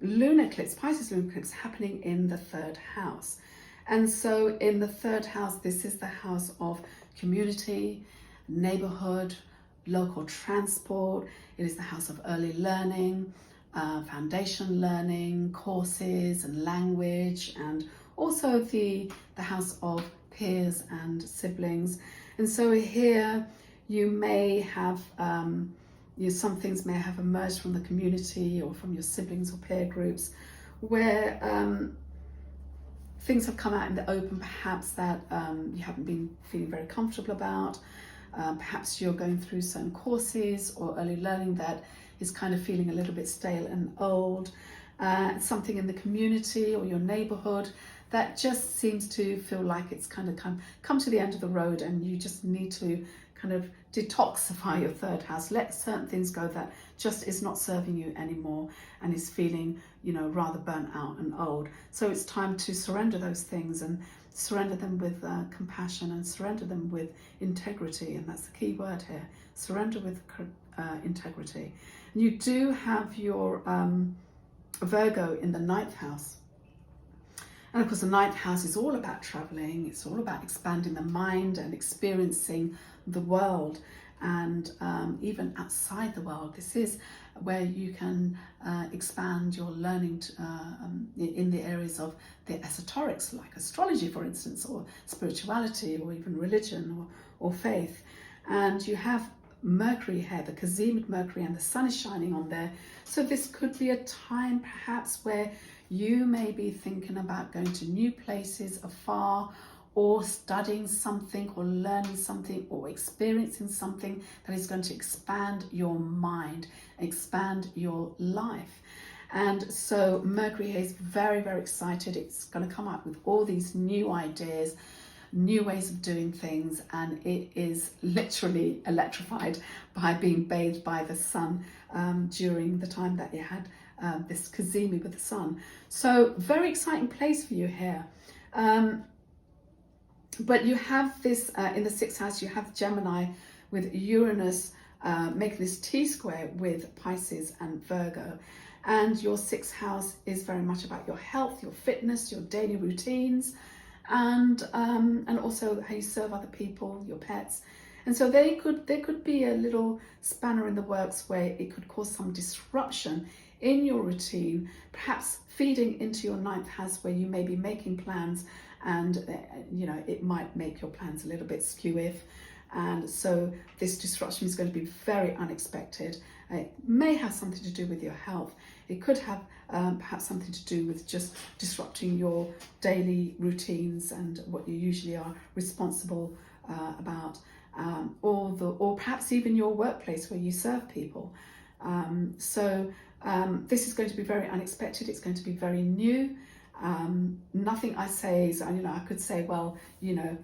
lunar eclipse, Pisces lunar eclipse, happening in the 3rd house. And so in the 3rd house, this is the house of community, neighborhood, local transport. It is the house of early learning, foundation learning, courses and language, and also the house of peers and siblings. And so here you may have some things may have emerged from the community or from your siblings or peer groups, where things have come out in the open, perhaps that you haven't been feeling very comfortable about. Perhaps you're going through certain courses or early learning that is kind of feeling a little bit stale and old. Something in the community or your neighborhood that just seems to feel like it's kind of come to the end of the road, and you just need to kind of detoxify your 3rd house, let certain things go that just is not serving you anymore and is feeling, rather burnt out and old. So it's time to surrender those things, and surrender them with compassion, and surrender them with integrity. And that's the key word here, surrender with integrity. And you do have your Virgo in the 9th house. And of course, the 9th house is all about traveling. It's all about expanding the mind and experiencing the world, and even outside the world. This is where you can expand your learning in the areas of the esoterics, like astrology, for instance, or spirituality, or even religion or faith. And you have Mercury here, the Cazimid Mercury, and the sun is shining on there. So this could be a time perhaps where you may be thinking about going to new places afar, or studying something, or learning something, or experiencing something that is going to expand your mind, expand your life. And so Mercury is very, very excited. It's going to come up with all these new ideas, new ways of doing things, and it is literally electrified by being bathed by the sun during the time that it had this Cazimi with the sun. So very exciting place for you here. But you have this in the 6th house, you have Gemini with Uranus making this T-square with Pisces and Virgo. And your 6th house is very much about your health, your fitness, your daily routines, and also how you serve other people, your pets. And so there could be a little spanner in the works where it could cause some disruption in your routine, perhaps feeding into your 9th house, where you may be making plans, and it might make your plans a little bit skew-if. And so this disruption is going to be very unexpected. It may have something to do with your health. It could have perhaps something to do with just disrupting your daily routines and what you usually are responsible about, or perhaps even your workplace where you serve people. This is going to be very unexpected. It's going to be very new. Nothing I say is, I could say, well,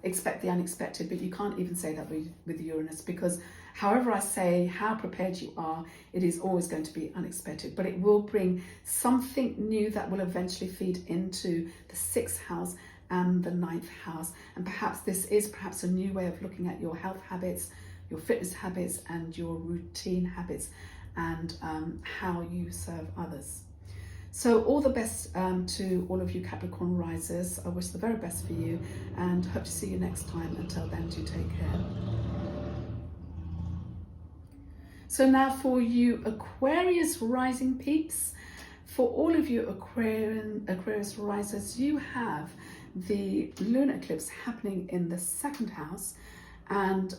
expect the unexpected, but you can't even say that with Uranus, because however I say how prepared you are, it is always going to be unexpected. But it will bring something new that will eventually feed into the 6th house and the 9th house. And perhaps this is a new way of looking at your health habits, your fitness habits, and your routine habits, and how you serve others. So all the best to all of you Capricorn risers. I wish the very best for you, and hope to see you next time. Until then, do take care. So now for you Aquarius rising peeps. For all of you Aquarius risers, you have the lunar eclipse happening in the second house. And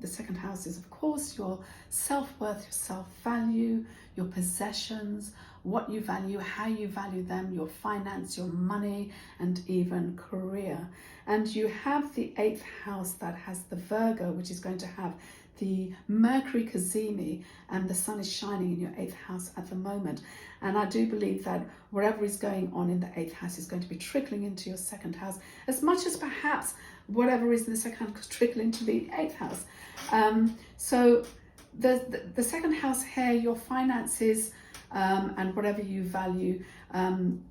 the second house is, of course, your self-worth, your self-value, your possessions, what you value, how you value them, your finance, your money, and even career. And you have the 8th house that has the Virgo, which is going to have the Mercury cazimi, and the sun is shining in your 8th house at the moment. And I do believe that whatever is going on in the 8th house is going to be trickling into your second house, as much as perhaps whatever is in the second house could trickle into the 8th house. So the second house here, your finances, and whatever you value,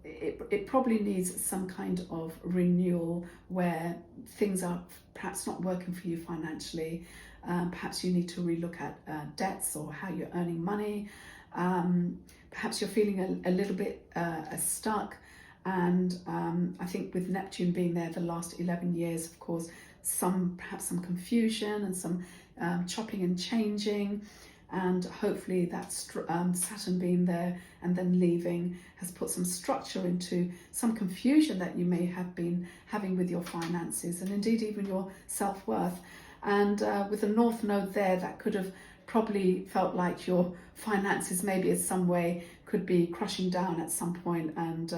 it probably needs some kind of renewal where things are perhaps not working for you financially. Perhaps you need to relook at debts or how you're earning money. Perhaps you're feeling a little bit stuck. And I think with Neptune being there the last 11 years, of course, perhaps some confusion and some chopping and changing. And hopefully that Saturn being there and then leaving has put some structure into some confusion that you may have been having with your finances and indeed even your self-worth. And with the North Node there, that could have probably felt like your finances maybe in some way could be crushing down at some point, and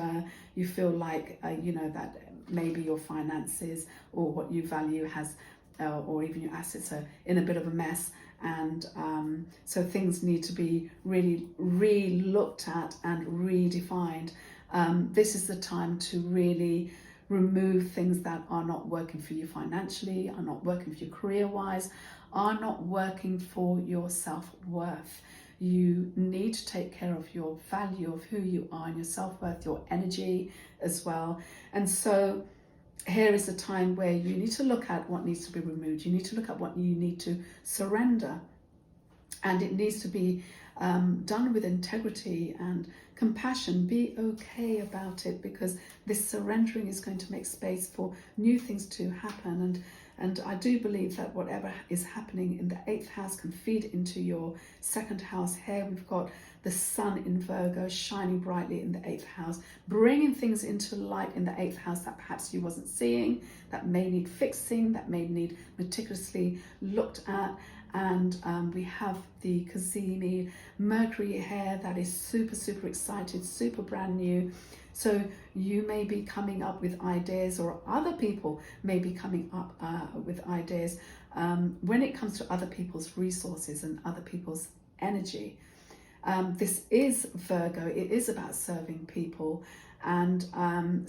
you feel like, that maybe your finances or what you value has or even your assets are in a bit of a mess, and so things need to be really re-looked at and redefined. This is the time to really remove things that are not working for you financially, are not working for you career-wise, are not working for your self-worth. You need to take care of your value of who you are and your self-worth, your energy as well. And so here is a time where you need to look at what needs to be removed. You need to look at what you need to surrender. And it needs to be done with integrity and compassion. Be okay about it, because this surrendering is going to make space for new things to happen. And I do believe that whatever is happening in the 8th house can feed into your second house. Here we've got the sun in Virgo shining brightly in the 8th house, bringing things into light in the 8th house that perhaps you wasn't seeing, that may need fixing, that may need meticulously looked at. And we have the cazimi Mercury here that is super excited, super brand new. So you may be coming up with ideas, or other people may be coming up with ideas when it comes to other people's resources and other people's energy. This is Virgo, it is about serving people. And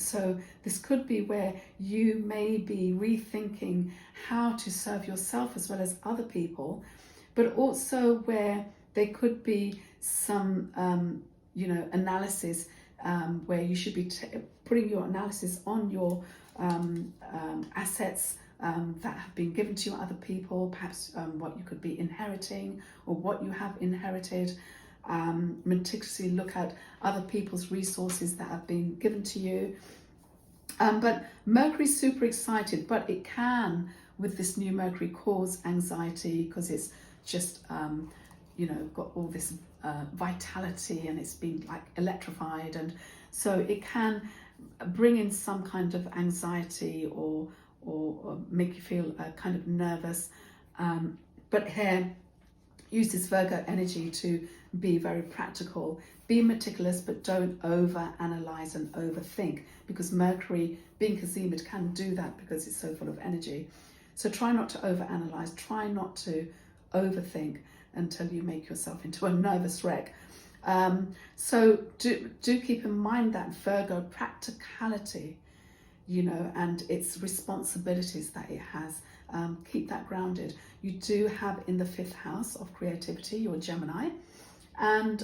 so this could be where you may be rethinking how to serve yourself as well as other people, but also where there could be some, analysis where you should be putting your analysis on your assets that have been given to you other people, perhaps what you could be inheriting or what you have inherited. Meticulously look at other people's resources that have been given to you. But Mercury's super excited, but it can, with this new Mercury, cause anxiety, because it's just, got all this vitality, and it's been like electrified. And so it can bring in some kind of anxiety or make you feel kind of nervous. But here, use this Virgo energy to be very practical, be meticulous, but don't over-analyze and overthink, because Mercury, being cazimied, can do that because it's so full of energy. So try not to over-analyze, try not to overthink until you make yourself into a nervous wreck. So do keep in mind that Virgo practicality, and its responsibilities that it has. Keep that grounded. You do have in the 5th house of creativity your Gemini, and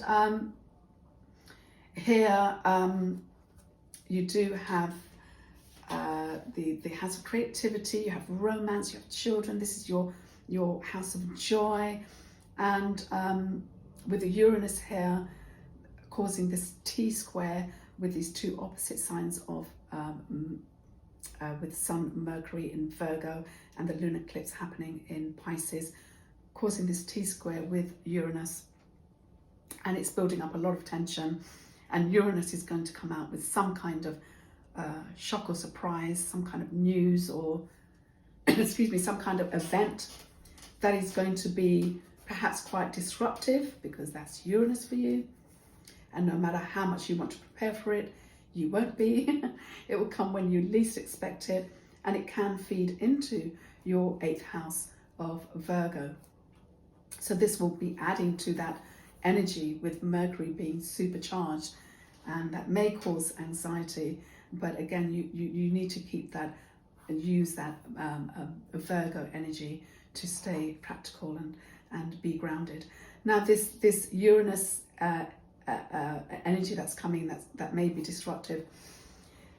here you do have the house of creativity. You have romance, you have children. This is your house of joy, and with the Uranus here causing this T-square with these two opposite signs of with Sun, Mercury in Virgo, and the lunar eclipse happening in Pisces, causing this T-square with Uranus, and it's building up a lot of tension. And Uranus is going to come out with some kind of shock or surprise, some kind of news or, excuse me, some kind of event that is going to be perhaps quite disruptive, because that's Uranus for you. And no matter how much you want to prepare for it, you won't be. It will come when you least expect it, and it can feed into your 8th house of Virgo. So this will be adding to that energy with Mercury being supercharged, and that may cause anxiety. But again, you need to keep that and use that Virgo energy to stay practical and be grounded. Now this Uranus energy that's coming, that may be disruptive.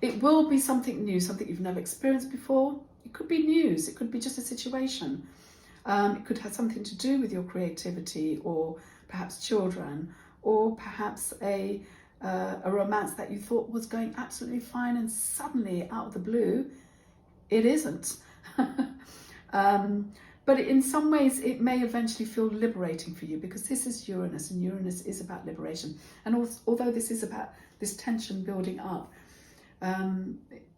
It will be something new, something you've never experienced before. It could be news, it could be just a situation. It could have something to do with your creativity, or perhaps children, or perhaps a romance that you thought was going absolutely fine, and suddenly out of the blue it isn't. But in some ways it may eventually feel liberating for you, because this is Uranus, and Uranus is about liberation. And although this is about this tension building up,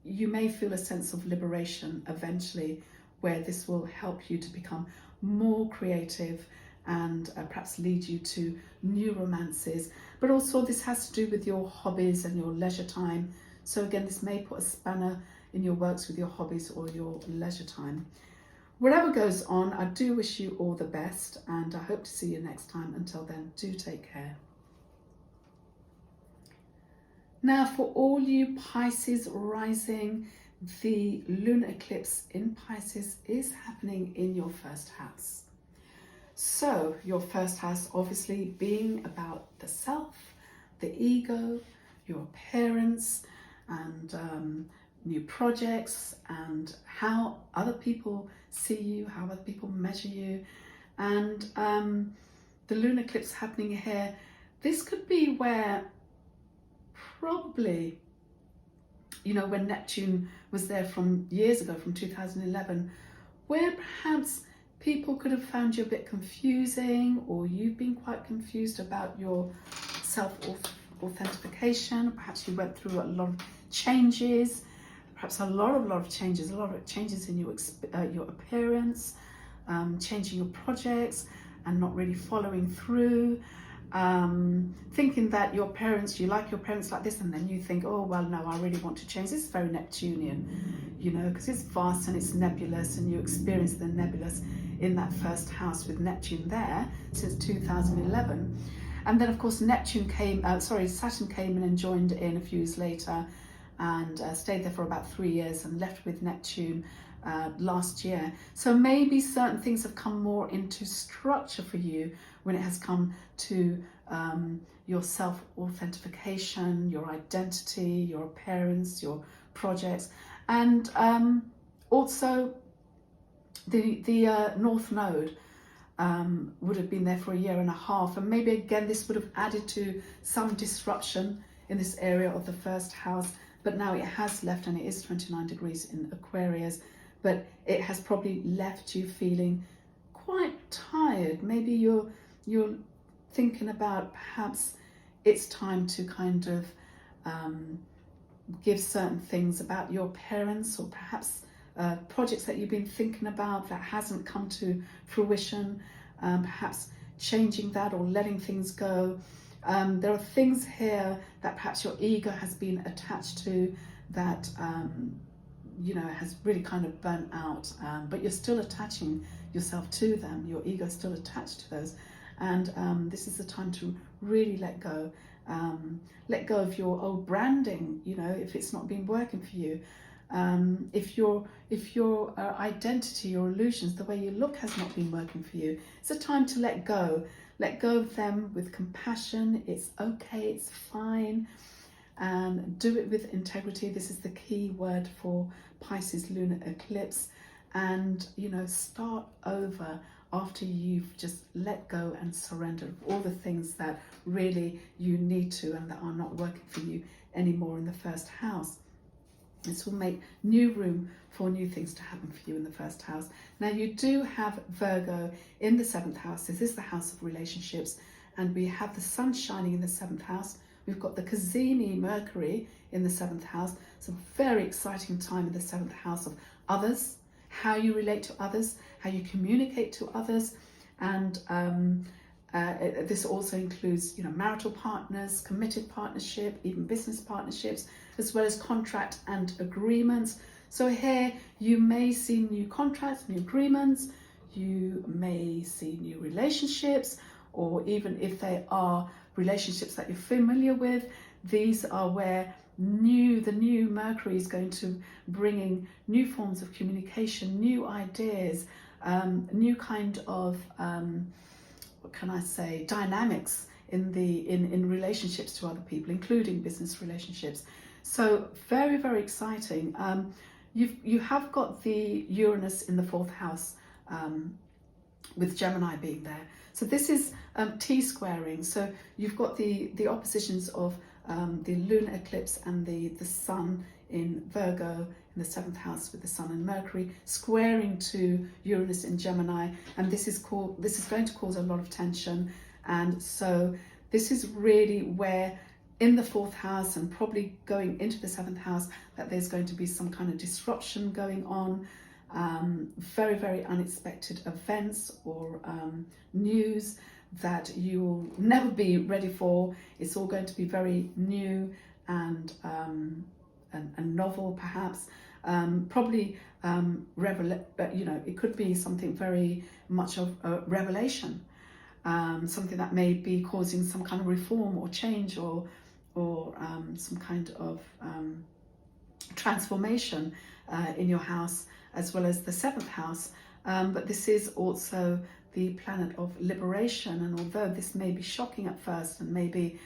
you may feel a sense of liberation eventually, where this will help you to become more creative and perhaps lead you to new romances. But also this has to do with your hobbies and your leisure time. So again, this may put a spanner in your works with your hobbies or your leisure time. Whatever goes on, I do wish you all the best, and I hope to see you next time. Until then, do take care. Now, for all you Pisces rising, the lunar eclipse in Pisces is happening in your 1st house. So your 1st house obviously being about the self, the ego, your appearance, and new projects, and how other people see you, how other people measure you. And the lunar eclipse happening here, this could be where probably, you know, when Neptune was there from years ago, from 2011, where perhaps people could have found you a bit confusing, or you've been quite confused about your self-authentication. Perhaps you went through a lot of changes, perhaps a lot of changes in your appearance, changing your projects and not really following through. Thinking that you like your parents like this, and then you think, oh well, no, I really want to change. This is very Neptunian, you know, because it's vast and it's nebulous, and you experience the nebulous in that 1st house with Neptune there since 2011. And then of course Saturn came in and joined in a few years later, and stayed there for about 3 years and left with Neptune last year. So maybe certain things have come more into structure for you when it has come to your self-authentication, your identity, your appearance, your projects, and also the North Node would have been there for 1.5 years, and maybe again this would have added to some disruption in this area of the 1st house. But now it has left, and it is 29 degrees in Aquarius, but it has probably left you feeling quite tired. Maybe you're thinking about perhaps it's time to kind of give certain things about your parents, or perhaps projects that you've been thinking about that hasn't come to fruition, perhaps changing that or letting things go. There are things here that perhaps your ego has been attached to, that you know, has really kind of burnt out, but you're still attaching yourself to them. Your ego is still attached to those, and this is the time to really let go of your old branding, you know, if it's not been working for you. If your identity, your illusions, the way you look has not been working for you, it's a time to let go of them with compassion. It's okay, it's fine, and do it with integrity. This is the key word for Pisces lunar eclipse. And you know, start over after you've just let go and surrendered all the things that really you need to, and that are not working for you anymore in the 1st house. This will make new room for new things to happen for you in the 1st house. Now you do have Virgo in the 7th house. This is the house of relationships, and we have the sun shining in the 7th house, we've got the Cazimi Mercury in the 7th house. It's a very exciting time in the 7th house of others, how you relate to others, how you communicate to others. And this also includes, marital partners, committed partnership, even business partnerships, as well as contract and agreements. So here you may see new contracts, new agreements, you may see new relationships, or even if they are relationships that you're familiar with, these are where the new Mercury is going to bringing new forms of communication, new ideas, new kind of what can I say, dynamics in relationships to other people, including business relationships. So very, very exciting. You have got the Uranus in the 4th house, with Gemini being there. So this is T-squaring. So you've got the oppositions of the lunar eclipse and the sun in Virgo in the 7th house with the sun and Mercury squaring to Uranus in Gemini, and this is going to cause a lot of tension. And so this is really where in the 4th house and probably going into the 7th house that there's going to be some kind of disruption going on. Very, very unexpected events or news that you'll never be ready for. It's all going to be very new and novel, perhaps. Probably but it could be something very much of a revelation, something that may be causing some kind of reform or change or some kind of transformation in your house, as well as the 7th house. But this is also the planet of liberation, and although this may be shocking at first and maybe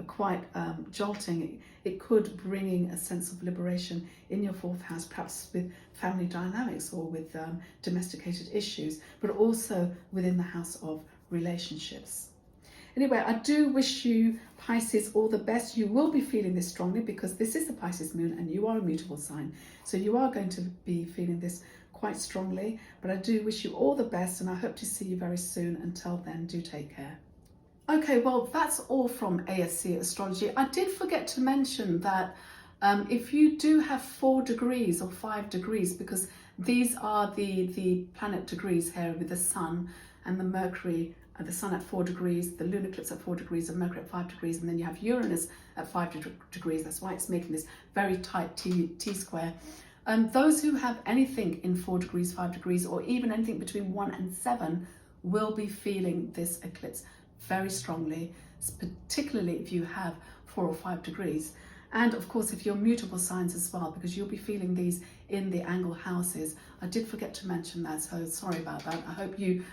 quite jolting, it could bring a sense of liberation in your 4th house, perhaps with family dynamics or with domesticated issues, but also within the house of relationships. Anyway, I do wish you, Pisces, all the best. You will be feeling this strongly because this is the Pisces moon and you are a mutable sign. So you are going to be feeling this quite strongly, but I do wish you all the best and I hope to see you very soon. Until then, do take care. Okay, well, that's all from ASC Astrology. I did forget to mention that if you do have 4 degrees or 5 degrees, because these are the planet degrees here with the sun and the Mercury, the sun at 4 degrees, the lunar eclipse at 4 degrees, and Mercury at 5 degrees, and then you have Uranus at 5 degrees. That's why it's making this very tight T-square. Those who have anything in 4 degrees, 5 degrees, or even anything between 1 and 7 will be feeling this eclipse very strongly, particularly if you have 4 or 5 degrees. And of course, if you're mutable signs as well, because you'll be feeling these in the angle houses. I did forget to mention that, so sorry about that. I hope you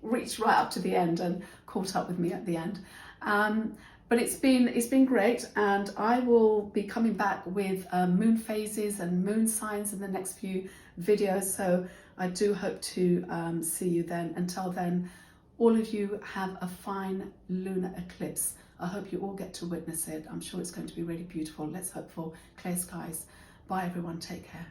reached right up to the end and caught up with me at the end. But it's been great, and I will be coming back with moon phases and moon signs in the next few videos. So I do hope to see you then. Until then, all of you have a fine lunar eclipse. I hope you all get to witness it. I'm sure it's going to be really beautiful. Let's hope for clear skies. Bye everyone, take care.